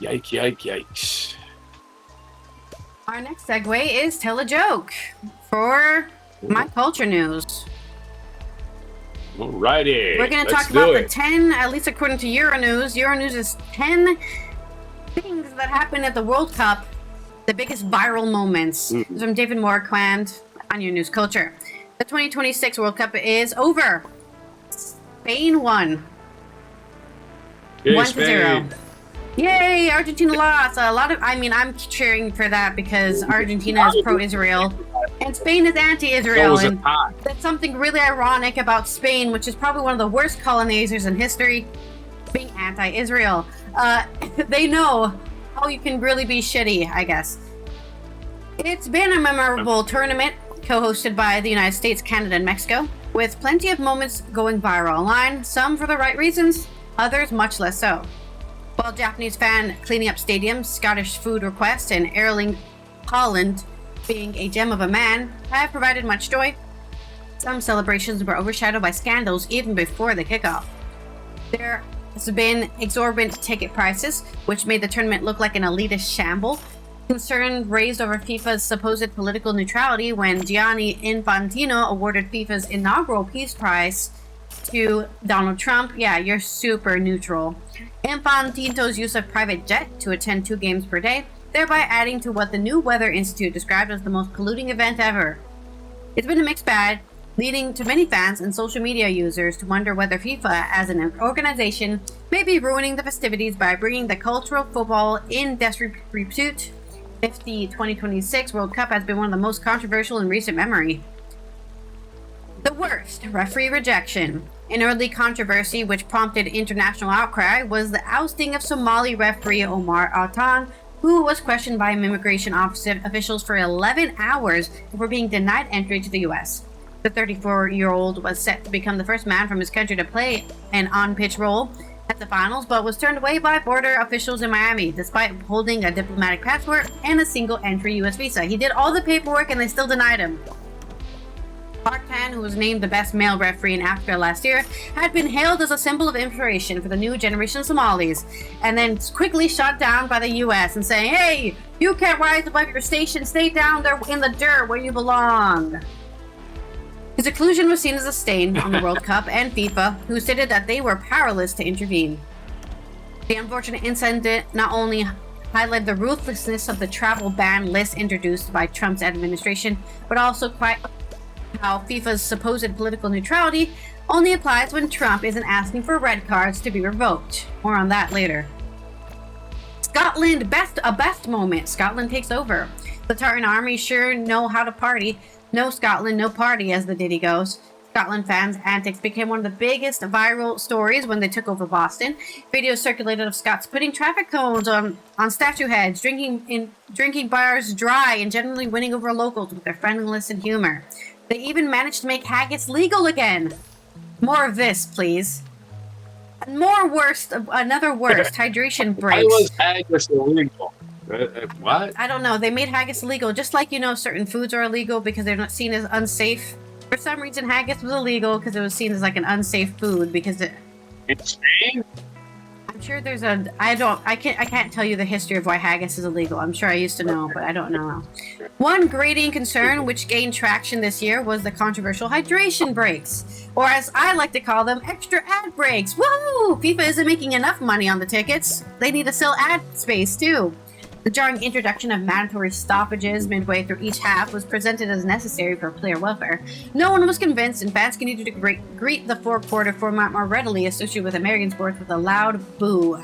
Yikes. Our next segue is tell a joke for my culture news. Alrighty. We're going to talk about the 10, at least according to Euronews. Euronews is 10 things that happened at the World Cup, the biggest viral moments. From David Moorquand on your news culture. The 2026 World Cup is over. Spain won. 1-0. Yay, Argentina lost. I'm cheering for that because Argentina is pro-Israel and Spain is anti-Israel. And that's something really ironic about Spain, which is probably one of the worst colonizers in history, being anti-Israel. They know how you can really be shitty, I guess. It's been a memorable tournament co-hosted by the United States, Canada, and Mexico, with plenty of moments going viral online, some for the right reasons, others much less so. While Japanese fan cleaning up stadiums, Scottish food requests, and Erling Haaland being a gem of a man have provided much joy, some celebrations were overshadowed by scandals even before the kickoff. There has been exorbitant ticket prices, which made the tournament look like an elitist shamble. Concern raised over FIFA's supposed political neutrality when Gianni Infantino awarded FIFA's inaugural Peace Prize to Donald Trump. Yeah, you're super neutral. Infantino's use of private jet to attend 2 games per day, thereby adding to what the New Weather Institute described as the most polluting event ever. It's been a mixed bag, leading to many fans and social media users to wonder whether FIFA as an organization may be ruining the festivities by bringing the cultural football in disrepute if the 2026 World Cup has been one of the most controversial in recent memory. The worst, referee rejection. An early controversy which prompted international outcry was the ousting of Somali referee Omar Atan, who was questioned by immigration officials for 11 hours before being denied entry to the U.S. The 34-year-old was set to become the first man from his country to play an on-pitch role at the finals, but was turned away by border officials in Miami, despite holding a diplomatic passport and a single-entry U.S. visa. He did all the paperwork and they still denied him. Tan, who was named the best male referee in Africa last year, had been hailed as a symbol of inspiration for the new generation of Somalis, and then quickly shot down by the U.S. and saying, "Hey, you can't rise above your station, stay down there in the dirt where you belong." His exclusion was seen as a stain on the World Cup and FIFA, who stated that they were powerless to intervene. The unfortunate incident not only highlighted the ruthlessness of the travel ban list introduced by Trump's administration, but also quite how FIFA's supposed political neutrality only applies when Trump isn't asking for red cards to be revoked. More on that later. Scotland, a best moment. Scotland takes over. The Tartan army sure know how to party. No Scotland, no party, as the ditty goes. Scotland fans' antics became one of the biggest viral stories when they took over Boston. Videos circulated of Scots putting traffic cones on statue heads, drinking bars dry, and generally winning over locals with their friendliness and humor. They even managed to make haggis legal again. More of this, please. Another worst, hydration breaks. Why was haggis illegal? What? I don't know. They made haggis illegal, just like, certain foods are illegal because they're not seen as unsafe. For some reason, haggis was illegal because it was seen as like an unsafe food because It's Spain? I'm sure there's I can't tell you the history of why haggis is illegal. I'm sure I used to know, but I don't know now. One grating concern which gained traction this year was the controversial hydration breaks, or as I like to call them, extra ad breaks. Woo! FIFA isn't making enough money on the tickets. They need to sell ad space too. The jarring introduction of mandatory stoppages midway through each half was presented as necessary for player welfare. No one was convinced, and fans continued to greet the four-quarter format more readily associated with American sports with a loud boo.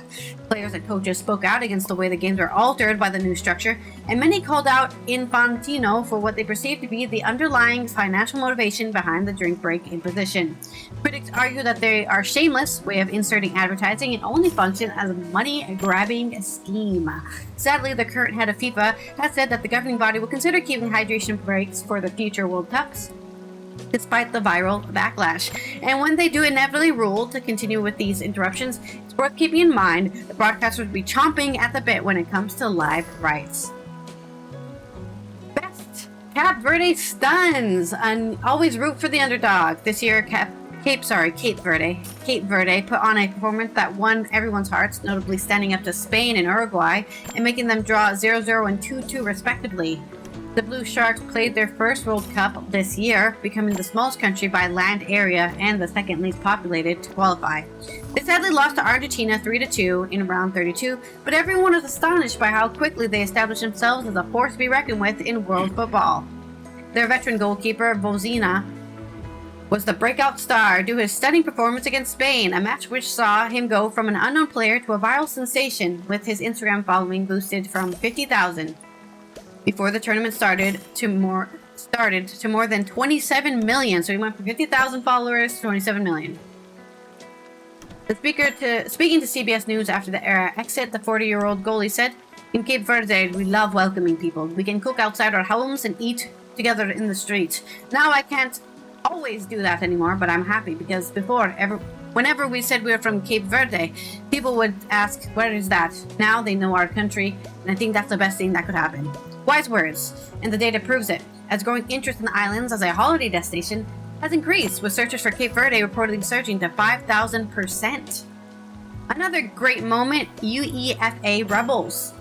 Players and coaches spoke out against the way the games were altered by the new structure, and many called out Infantino for what they perceived to be the underlying financial motivation behind the drink break imposition. Critics argue that they are a shameless way of inserting advertising and only function as a money-grabbing scheme. Sadly, the current head of FIFA has said that the governing body will consider keeping hydration breaks for the future World Cups, despite the viral backlash. And when they do inevitably rule to continue with these interruptions, it's worth keeping in mind the broadcasters will be chomping at the bit when it comes to live rights. Best Cape Verde stuns, and always root for the underdog. This year, Cape Verde put on a performance that won everyone's hearts, notably standing up to Spain and Uruguay and making them draw 0-0 and 2-2 respectively. The Blue Sharks played their first World Cup this year, becoming the smallest country by land area and the second least populated to qualify. They sadly lost to Argentina 3-2 in round 32, but everyone was astonished by how quickly they established themselves as a force to be reckoned with in world football. Their veteran goalkeeper, Botswana, was the breakout star due to his stunning performance against Spain, a match which saw him go from an unknown player to a viral sensation, with his Instagram following boosted from 50,000 before the tournament started to more than 27 million. So he went from 50,000 followers to 27 million. Speaking to CBS News after the era exit, the 40-year-old goalie said, "In Cape Verde, we love welcoming people. We can cook outside our homes and eat together in the street. Now I can't always do that anymore, but I'm happy because whenever we said we were from Cape Verde, people would ask, where is that? Now they know our country, and I think that's the best thing that could happen." Wise words, and the data proves it, as growing interest in the islands as a holiday destination has increased, with searches for Cape Verde reportedly surging to 5,000%. Another great moment, UEFA rebels,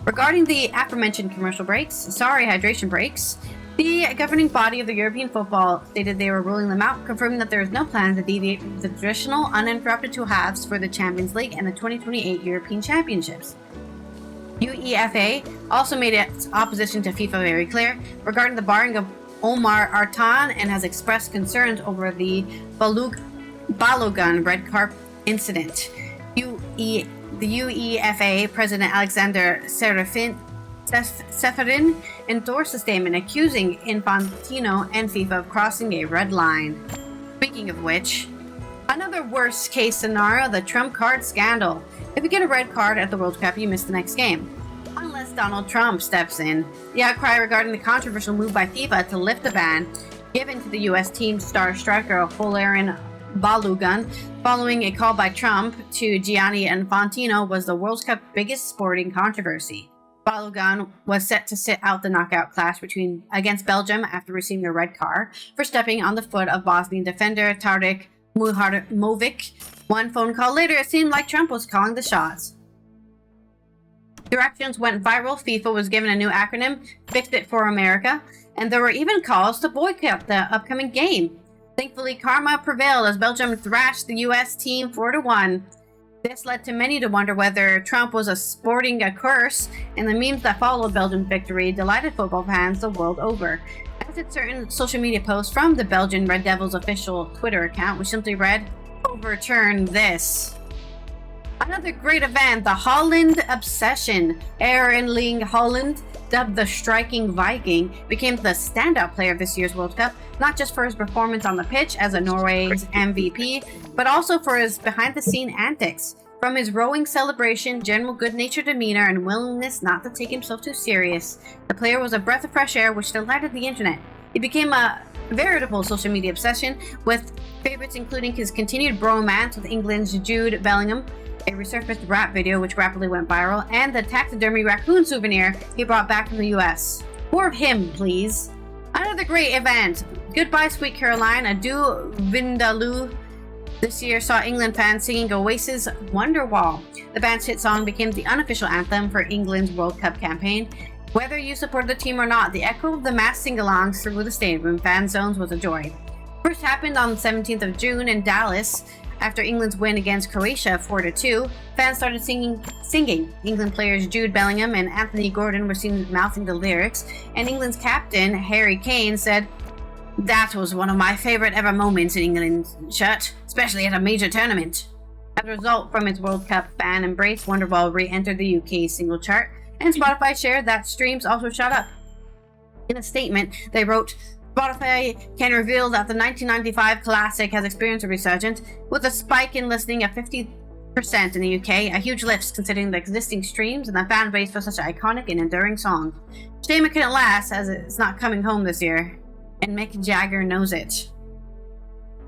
Regarding the aforementioned commercial breaks, hydration breaks, the governing body of the European football stated they were ruling them out, confirming that there is no plan to deviate from the traditional uninterrupted two halves for the Champions League and the 2028 European Championships. UEFA also made its opposition to FIFA very clear regarding the barring of Omar Artan and has expressed concerns over the Balogun red card incident. The UEFA President Alexander Seferin endorsed a statement accusing Infantino and FIFA of crossing a red line. Speaking of which, another worst case scenario, the Trump card scandal. If you get a red card at the World Cup, you miss the next game. Unless as Donald Trump steps in. The outcry regarding the controversial move by FIFA to lift the ban given to the U.S. team star striker Folarin Balogun following a call by Trump to Gianni Infantino was the World Cup's biggest sporting controversy. Balogun was set to sit out the knockout clash against Belgium after receiving a red card for stepping on the foot of Bosnian defender Tate Movic. One phone call later, it seemed like Trump was calling the shots. Directions went viral. FIFA was given a new acronym, Fix It for America, and there were even calls to boycott the upcoming game. Thankfully, karma prevailed as Belgium thrashed the U.S. team 4-1. This led to many to wonder whether Trump was sporting a curse, and the memes that followed Belgium's victory delighted football fans the world over. As did certain social media posts from the Belgian Red Devils official Twitter account, which simply read, "Overturn this." Another great event, the Holland Obsession. Erling Haaland, dubbed the Striking Viking, became the standout player of this year's World Cup, not just for his performance on the pitch as a Norway's MVP, but also for his behind-the-scene antics. From his rowing celebration, general good-natured demeanor, and willingness not to take himself too serious, the player was a breath of fresh air which delighted the internet. He became a veritable social media obsession, with favorites including his continued bromance with England's Jude Bellingham, a resurfaced rap video which rapidly went viral, and the taxidermy raccoon souvenir he brought back from the US. More of him, please. Another great event. Goodbye Sweet Caroline, Adieu Vindaloo. This year saw England fans singing Oasis' Wonderwall. The band's hit song became the unofficial anthem for England's World Cup campaign. Whether you supported the team or not, the echo of the mass sing-alongs through the stadium fan zones was a joy. First happened on the 17th of June in Dallas. After England's win against Croatia 4-2, fans started singing. England players Jude Bellingham and Anthony Gordon were seen mouthing the lyrics, and England's captain, Harry Kane, said, "That was one of my favourite ever moments in England's shirt, especially at a major tournament." As a result from its World Cup fan embrace, Wonderwall re-entered the UK single chart, and Spotify shared that streams also shot up. In a statement, they wrote, Spotify can reveal that the 1995 classic has experienced a resurgence, with a spike in listening of 50% in the UK, a huge lift considering the existing streams and the fan base for such an iconic and enduring song. Shame it couldn't last, as it's not coming home this year, and Mick Jagger knows it.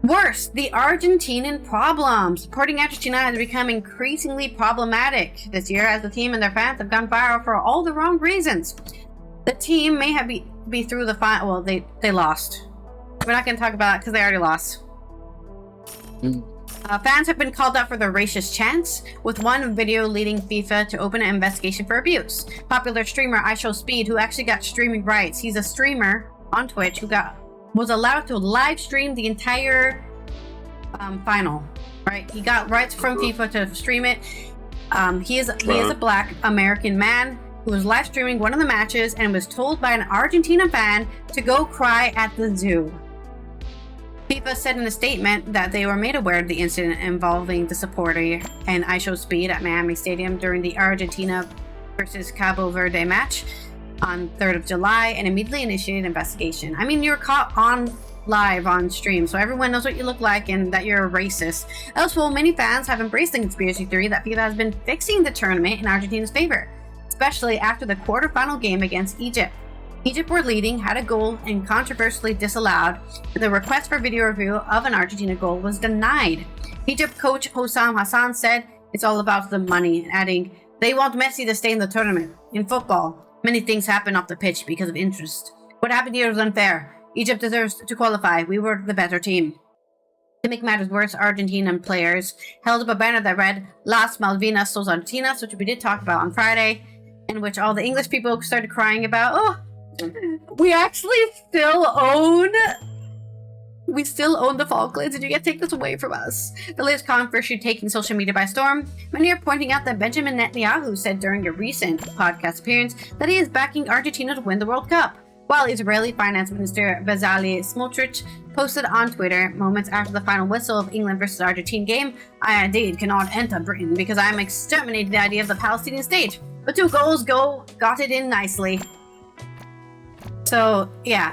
Worse, the Argentinian problem. Supporting Argentina has become increasingly problematic this year, as the team and their fans have gone viral for all the wrong reasons. The team may have be through the final. Well, they lost. We're not going to talk about it because they already lost. Fans have been called out for their racist chants, with one video leading FIFA to open an investigation for abuse. Popular streamer IShowSpeed, who actually got streaming rights, he's a streamer on Twitch who was allowed to live stream the entire final. Right, he got rights from FIFA to stream it. He is a Black American man who was live streaming one of the matches and was told by an Argentina fan to go cry at the zoo. FIFA said in a statement that they were made aware of the incident involving the supporter and IShowSpeed at Miami Stadium during the Argentina versus Cabo Verde match on 3rd of July and immediately initiated an investigation. I mean, you're caught on live on stream, so everyone knows what you look like and that you're a racist. Elsewhere, many fans have embraced the conspiracy theory that FIFA has been fixing the tournament in Argentina's favor, especially after the quarterfinal game against Egypt. Egypt were leading, had a goal, and controversially disallowed. The request for video review of an Argentina goal was denied. Egypt coach Hossam Hassan said, "It's all about the money," adding, "They want Messi to stay in the tournament. In football, many things happen off the pitch because of interest. What happened here was unfair. Egypt deserves to qualify. We were the better team." To make matters worse, Argentinian players held up a banner that read, "Las Malvinas sos Argentinas," which we did talk about on Friday, in which all the English people started crying about, "Oh, we actually still own the Falklands, and you can't take this away from us." The latest controversy taking social media by storm. Many are pointing out that Benjamin Netanyahu said during a recent podcast appearance that he is backing Argentina to win the World Cup, while Israeli Finance Minister Bezalel Smotrich posted on Twitter moments after the final whistle of England versus Argentina game, "I indeed cannot enter Britain because I am exterminating the idea of the Palestinian state. But 2 goals got it in nicely." So, yeah.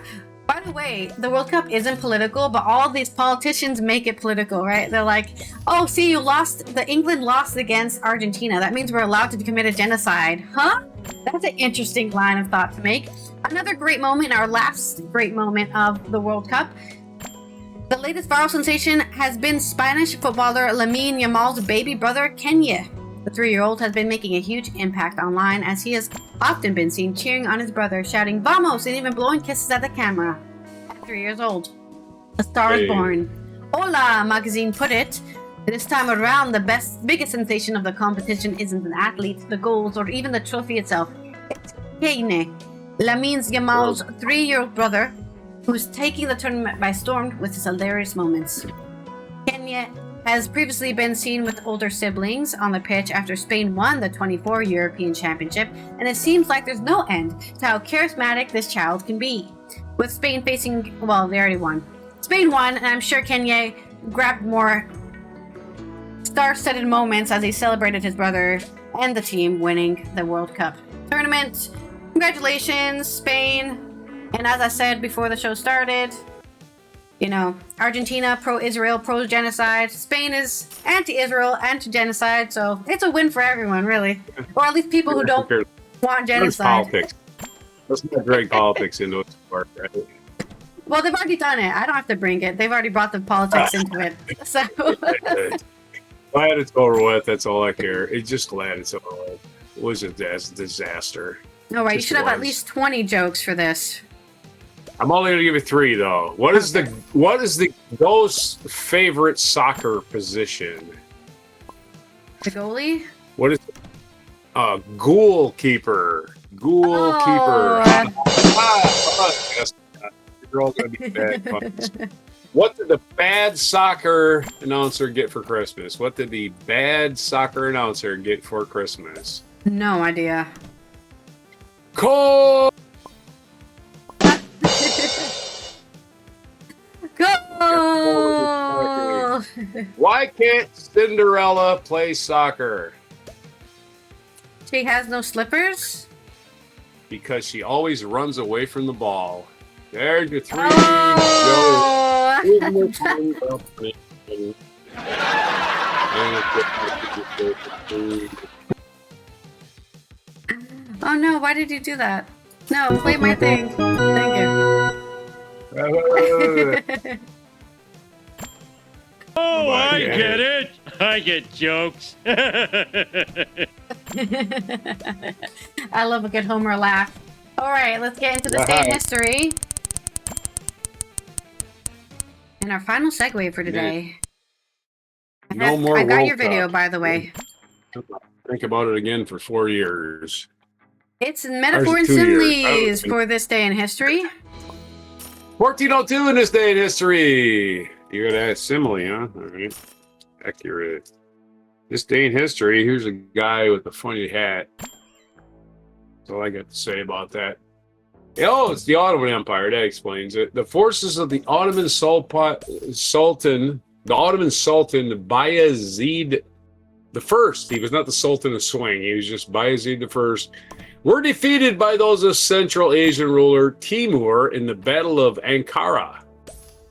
By the way, the World Cup isn't political, but all these politicians make it political, right? They're like, oh, see, England lost against Argentina. That means we're allowed to commit a genocide. Huh? That's an interesting line of thought to make. Another great moment, our last great moment of the World Cup. The latest viral sensation has been Spanish footballer Lamine Yamal's baby brother, Kenya. The 3-year-old has been making a huge impact online as he has often been seen cheering on his brother, shouting "Vamos!" and even blowing kisses at the camera. At 3 years old, a star is born. Hola magazine put it. This time around, the biggest sensation of the competition isn't an athlete, the goals, or even the trophy itself. It's Tate, Lamine Yamal's 3-year-old brother, who's taking the tournament by storm with his hilarious moments. Kenya has previously been seen with older siblings on the pitch after Spain won the 24 European Championship, and it seems like there's no end to how charismatic this child can be. With Spain facing, well, they already won. Spain won, and I'm sure Kenya grabbed more star-studded moments as he celebrated his brother and the team winning the World Cup tournament. Congratulations, Spain. And as I said before the show started, you know, Argentina, pro-Israel, pro-genocide. Spain is anti-Israel, anti-genocide. So it's a win for everyone, really. Or at least people who don't want genocide. Politics. Let's not drag politics into it. Right? Well, they've already done it. I don't have to bring it. They've already brought the politics into it. So glad it's over with. That's all I care. It's just glad it's over with. It was a disaster. All right, you should have at least 20 jokes for this. I'm only gonna give you 3 though. What is the ghost favorite soccer position? The goalie? What is goalkeeper? Goalkeeper. Yes, you're all gonna be bad puns. What did the bad soccer announcer get for Christmas? What did the bad soccer announcer get for Christmas? No idea. Go! Why can't Cinderella play soccer? She has no slippers? Because she always runs away from the ball. There's your 3 Oh no, why did you do that? No, play my thing. Thank you. Oh, I get it. I get jokes. I love a good Homer laugh. All right, let's get into this day in history. And our final segue for today. I got your video, by the way. Think about it again for 4 years. It's metaphor and similes for this day in history. 1402 in this day in history. You got that simile, huh? All right. Accurate. This day in history, here's a guy with a funny hat. That's all I got to say about that. Oh, it's the Ottoman Empire. That explains it. The forces of the Ottoman Sultan, Bayezid the First. He was not the Sultan of Swing. He was just Bayezid the First. Were defeated by those of Central Asian ruler Timur in the Battle of Ankara.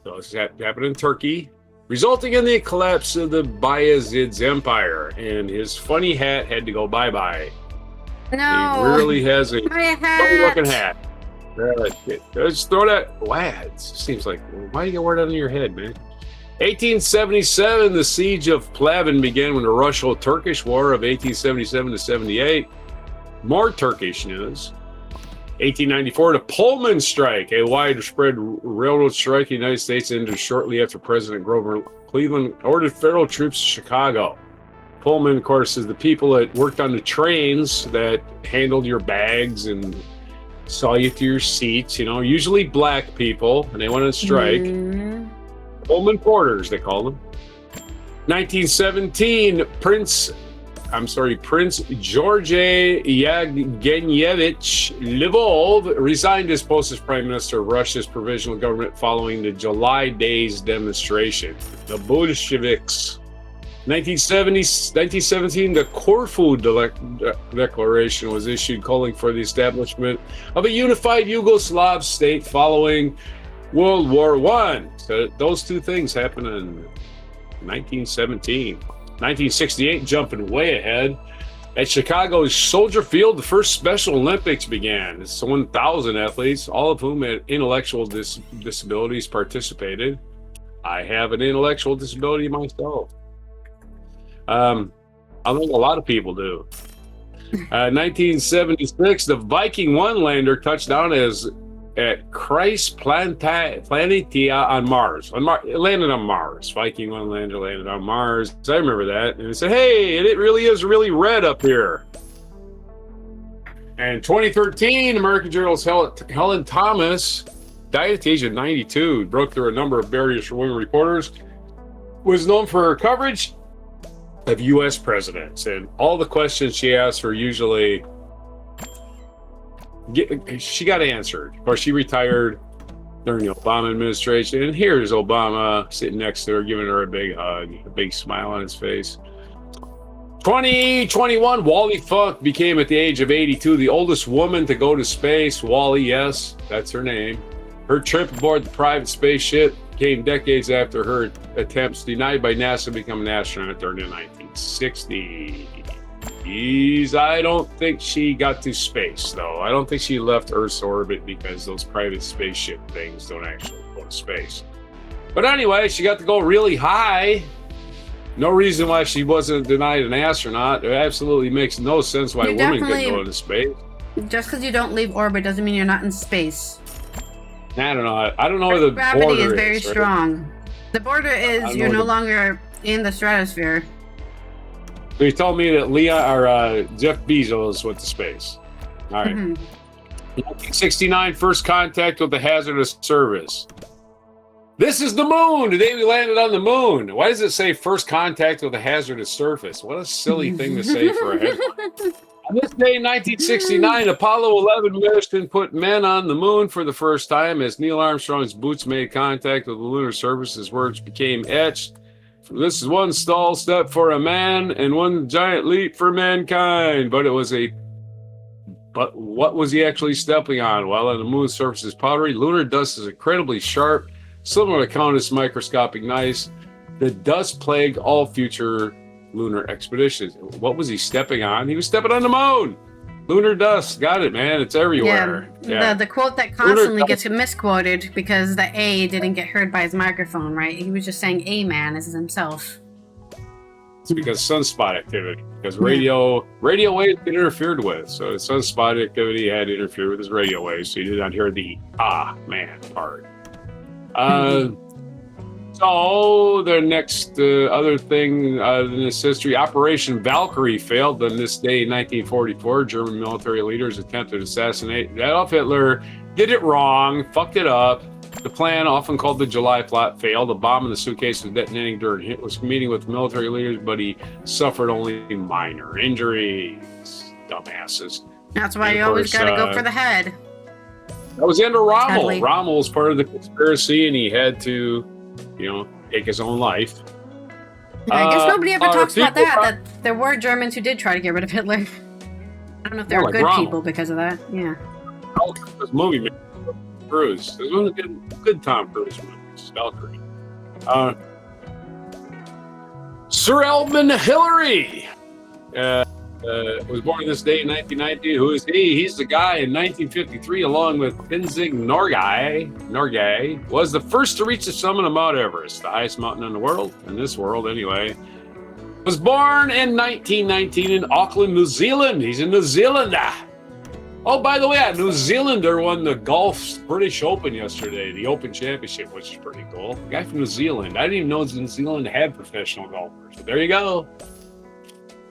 So this happened in Turkey, resulting in the collapse of the Bayezid's empire, and his funny hat had to go bye-bye. No. He really has a funny-looking hat. Just throw that. Wow, it seems like, why do you wear that on your head, man? 1877, the siege of Plavin began with the Russo-Turkish War of 1877 to 78. More Turkish news. 1894, the Pullman strike, a widespread railroad strike in the United States, ended shortly after President Grover Cleveland ordered federal troops to Chicago. Pullman, of course, is the people that worked on the trains that handled your bags and saw you to your seats, you know, usually black people, and they went on strike. Pullman porters, they called them. 1917, Prince George Yevgenyevich Lvov resigned his post as Prime Minister of Russia's provisional government following the July Days demonstration. The Bolsheviks. 1917, the Corfu Declaration was issued calling for the establishment of a unified Yugoslav state following World War One. So those two things happened in 1917. 1968, jumping way ahead. At Chicago's Soldier Field, the first Special Olympics began. It's 1,000 athletes, all of whom had intellectual disabilities, participated. I have an intellectual disability myself. I think a lot of people do. 1976, the Viking 1 lander touched down at Christ Planetia on Mars. It landed on Mars. Viking 1 lander landed on Mars. I remember that. And it said, hey, it really is really red up here. And 2013, American journalist Helen Thomas died at the age of 92. Broke through a number of barriers for women reporters. Was known for her coverage of U.S. presidents. And all the questions she asked were usually... she got answered. Of course, she retired during the Obama administration, and here's Obama sitting next to her, giving her a big hug, a big smile on his face. 2021, Wally Funk became, at the age of 82, the oldest woman to go to space. Wally, yes, that's her name. Her trip aboard the private spaceship came decades after her attempts denied by NASA to become an astronaut during the 1960s. I don't think she got to space, though. I don't think she left Earth's orbit because those private spaceship things don't actually go to space. But anyway, she got to go really high. No reason why she wasn't denied an astronaut. It absolutely makes no sense why women could go into space. Just because you don't leave orbit doesn't mean you're not in space. I don't know. I don't know where the gravity border is very right? strong. The border is you're no longer in the stratosphere. So you told me that Jeff Bezos went to space. All right. 1969, first contact with the hazardous surface. This is the moon. Today we landed on the moon. Why does it say first contact with a hazardous surface? What a silly thing to say for a headline. On this day in 1969, Apollo 11 mission put men on the moon for the first time. As Neil Armstrong's boots made contact with the lunar surface, his words became etched. This is one small step for a man and one giant leap for mankind. But what was he actually stepping on? While on the moon's surface is powdery, lunar dust is incredibly sharp, similar to countless microscopic knives. The dust plagued all future lunar expeditions. What was he stepping on? He was stepping on the moon. Lunar dust. Got it, man. It's everywhere. Yeah. The quote that constantly gets misquoted because the A didn't get heard by his microphone, right? He was just saying A man as himself. It's because sunspot activity. Because radio waves get interfered with. So sunspot activity had interfered with his radio waves. So you did not hear the man part. So the next other thing in this history, Operation Valkyrie failed on this day in 1944. German military leaders attempted to assassinate Adolf Hitler, did it wrong, fucked it up. The plan, often called the July Plot, failed. A bomb in the suitcase was detonating during Hitler's meeting with military leaders, but he suffered only minor injuries. Dumbasses. That's why you always got to go for the head. That was the end of Rommel. Sadly. Rommel was part of the conspiracy, and he had to, take his own life. I guess nobody ever talks about that there were Germans who did try to get rid of Hitler. I don't know if they were good people because of that. Yeah. This movie, man. Cruise. This was a good Tom Cruise movie. Valkyrie. Sir Edmund Hillary was born this day in 1990. Who is he? He's the guy in 1953, along with Tenzing Norgay, was the first to reach the summit of Mount Everest, the highest mountain in the world, in this world anyway. Was born in 1919 in Auckland, New Zealand. He's a New Zealander. Oh, by the way, a New Zealander won the golf's British Open yesterday, the Open Championship, which is pretty cool. A guy from New Zealand. I didn't even know New Zealand had professional golfers. But there you go.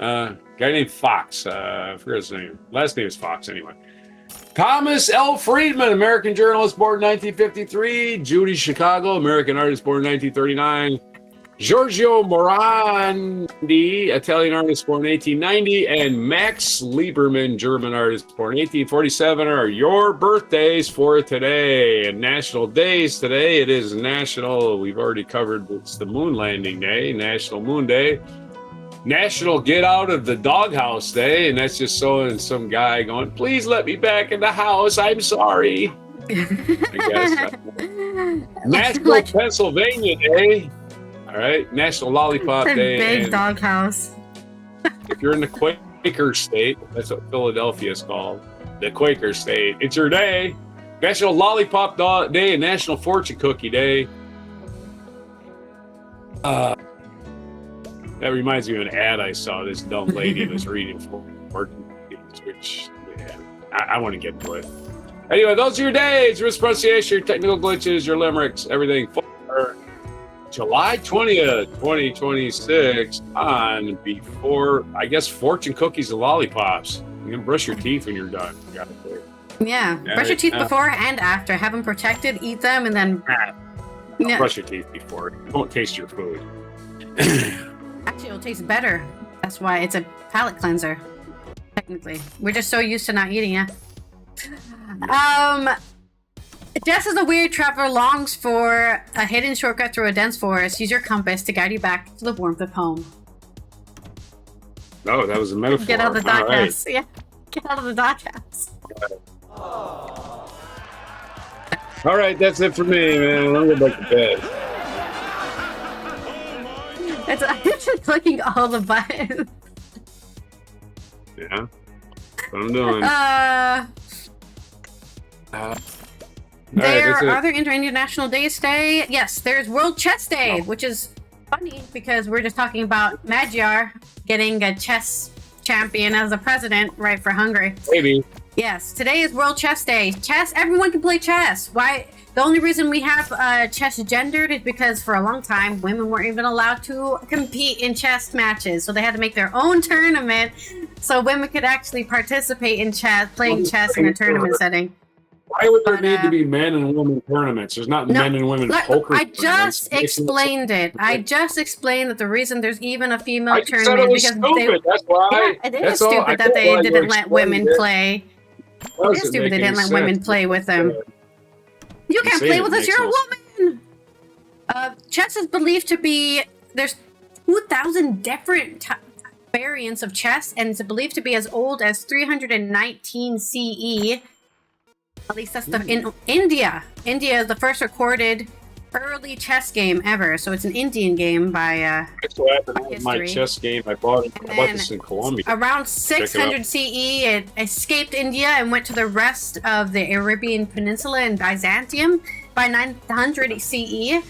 Guy named Fox. I forget his name. Last name is Fox, anyway. Thomas L. Friedman, American journalist, born in 1953. Judy Chicago, American artist, born in 1939. Giorgio Morandi, Italian artist, born in 1890. And Max Lieberman, German artist, born in 1847, are your birthdays for today. And national days today, it is national, we've already covered, it's the moon landing day, National Moon Day. National Get Out of the Doghouse Day, and that's just some guy going, please let me back in the house, I'm sorry. I guess. National Pennsylvania Day. All right, National Lollipop It's a Day. big doghouse. If you're in the Quaker state, that's what Philadelphia is called, the Quaker state, it's your day. National Lollipop Day and National Fortune Cookie Day. That reminds me of an ad I saw. This dumb lady was reading fortune cookies, which I want to get to it. Anyway, those are your days. Your pronunciation, your technical glitches, your limericks, everything for July 20th, 2026 on before, I guess, fortune cookies and lollipops. You can brush your teeth when you're done. Yeah, brush your teeth before and after. Have them protected, eat them, and then... Brush your teeth before. It won't taste your food. Actually, it'll taste better. That's why it's a palate cleanser, technically. We're just so used to not eating it. Jess is a weird traveler longs for a hidden shortcut through a dense forest. Use your compass to guide you back to the warmth of home. Oh, that was a metaphor. Get out of the doghouse. Right. Yeah, get out of the doghouse. All right, that's it for me, man. I'm going back to bed. It's actually clicking all the buttons. Yeah, that's what I'm doing. Are there international days today? Yes, there's World Chess Day, which is funny because we're just talking about Magyar getting a chess champion as a president, right, for Hungary. Maybe. Yes, today is World Chess Day. Chess, everyone can play chess. Why? The only reason we have chess gendered is because for a long time, women weren't even allowed to compete in chess matches. So they had to make their own tournament so women could actually participate in chess, playing chess in a tournament setting. Why would there need to be men and women tournaments? There's not men and women poker. I just explained it. I just explained that the reason there's even a female tournament said it was because stupid. That's why. Yeah, it is stupid that they didn't let women play. It is stupid they didn't let women play with them. You can't play with us. You're a woman. Chess is believed to be there's 2,000 different variants of chess, and it's believed to be as old as 319 CE. At least that's in India. India is the first recorded early chess game ever. So it's an Indian game by my chess game. I bought this in Colombia. Around 600 CE, it escaped India and went to the rest of the Arabian Peninsula and Byzantium. By 900 CE,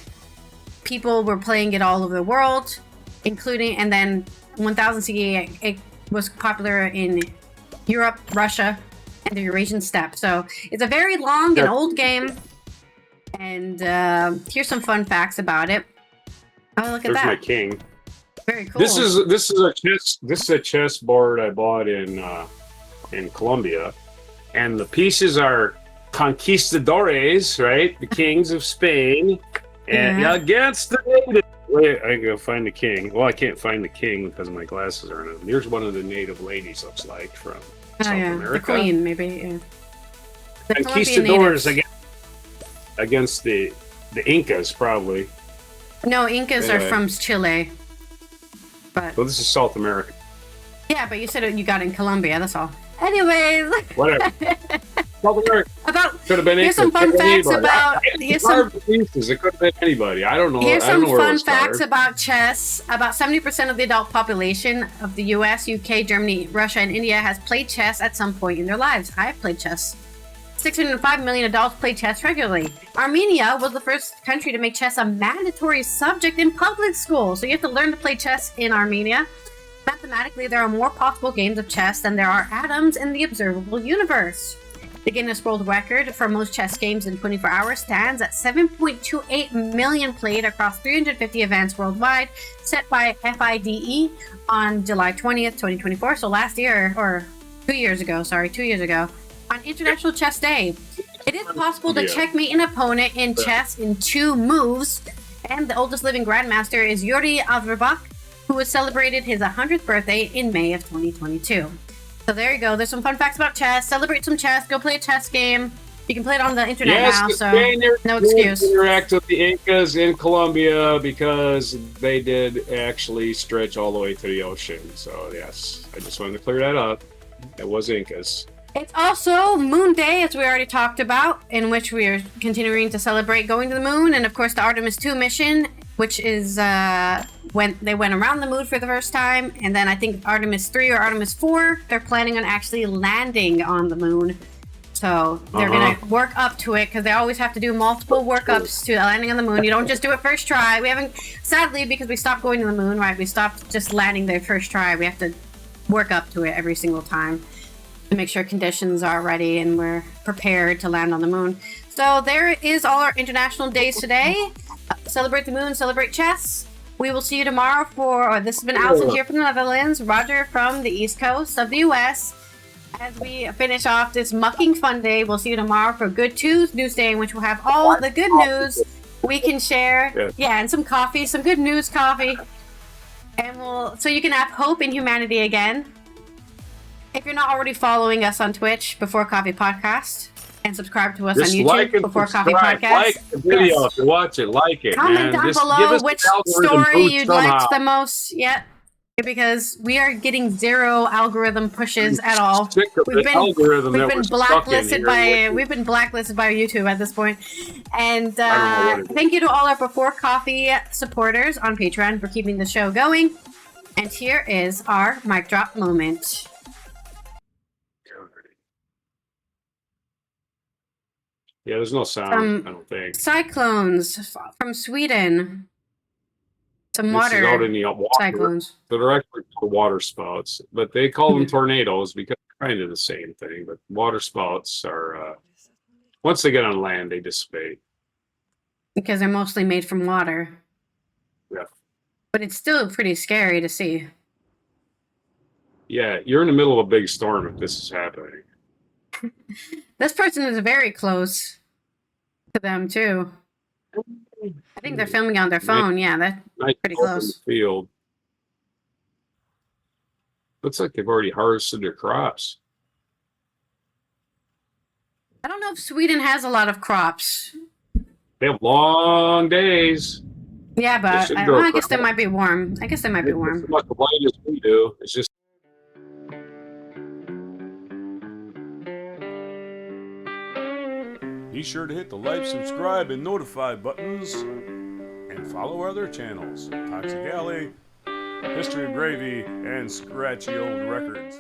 people were playing it all over the world, including, and then 1000 CE, it was popular in Europe, Russia, and the Eurasian steppe. So it's a very long and old game. And here's some fun facts about it. Oh, look at that! There's my king. Very cool. This is a chess board I bought in Colombia, and the pieces are conquistadores, right? The kings of Spain, and against the native. Wait, I go find the king. Well, I can't find the king because my glasses aren't on. Here's one of the native ladies. Looks like from South America. The queen, maybe. Yeah. Conquistadors against the Incas, probably. No, Incas are from Chile. But well, this is South America. Yeah, but you said you got in Colombia. That's all. Anyways. Whatever. South America. Could have been. Here's some fun facts about. It could have been anybody. I don't know. Here's some fun facts about chess. About 70% of the adult population of the U.S., UK, Germany, Russia, and India has played chess at some point in their lives. I've played chess. 605 million adults play chess regularly. Armenia was the first country to make chess a mandatory subject in public school. So you have to learn to play chess in Armenia. Mathematically, there are more possible games of chess than there are atoms in the observable universe. The Guinness World Record for most chess games in 24 hours stands at 7.28 million played across 350 events worldwide, set by FIDE on July 20th, 2024. So last year, or 2 years ago, on International Chess Day. It is possible to checkmate an opponent in chess in 2 moves, and the oldest living grandmaster is Yuri Averbach, who has celebrated his 100th birthday in May of 2022. So there you go. There's some fun facts about chess. Celebrate some chess. Go play a chess game. You can play it on the internet now, so no excuse. Interact with the Incas in Colombia because they did actually stretch all the way to the ocean. So yes, I just wanted to clear that up. It was Incas. It's also Moon Day, as we already talked about, in which we are continuing to celebrate going to the moon, and of course the Artemis 2 mission, which is when they went around the moon for the first time, and then I think Artemis 3 or Artemis 4, they're planning on actually landing on the moon. So they're gonna work up to it, because they always have to do multiple workups to landing on the moon. You don't just do it first try. We haven't, sadly, because we stopped going to the moon, right? We stopped just landing the first try. We have to work up to it every single time to make sure conditions are ready and we're prepared to land on the moon. So there is all our international days today. Celebrate the moon, celebrate chess. We will see you tomorrow for, this has been Alison here from the Netherlands, Roger from the East Coast of the US. As we finish off this mucking fun day, we'll see you tomorrow for Good News Day, in which we'll have all the good news we can share. Yeah, and some coffee, some good news coffee. And so you can have hope in humanity again. If you're not already following us on Twitch, Before Coffee Podcast, and subscribe to us Just on YouTube, like and Before Coffee subscribe. Podcast. Like the video if you watch it. Like it. Comment man. down Just give below us which the algorithm story boost you'd somehow. liked the most. Yeah, because we are getting 0 algorithm pushes at all. Sick of the algorithm that we're stuck in here. We've been blacklisted by YouTube at this point. And I don't know what it is. thank you to all our Before Coffee supporters on Patreon for keeping the show going. And here is our mic drop moment. Yeah, there's no sound, I don't think. Cyclones from Sweden. Some This water is out in the water. cyclones. They're actually called water spouts, but they call them tornadoes because they're kind of the same thing. But water spouts are, once they get on land, they dissipate. Because they're mostly made from water. Yeah. But it's still pretty scary to see. Yeah, you're in the middle of a big storm if this is happening. This person is very close to them, too. I think they're filming on their phone. Yeah, that's Nice pretty open close. field. Looks like they've already harvested their crops. I don't know if Sweden has a lot of crops. They have long days. Yeah, but should I grow guess they crops. might be warm. I guess they might be warm. As much light as we do. It's just Be sure to hit the like, subscribe, and notify buttons, and follow our other channels, Toxic Alley, History of Gravy, and Scratchy Old Records.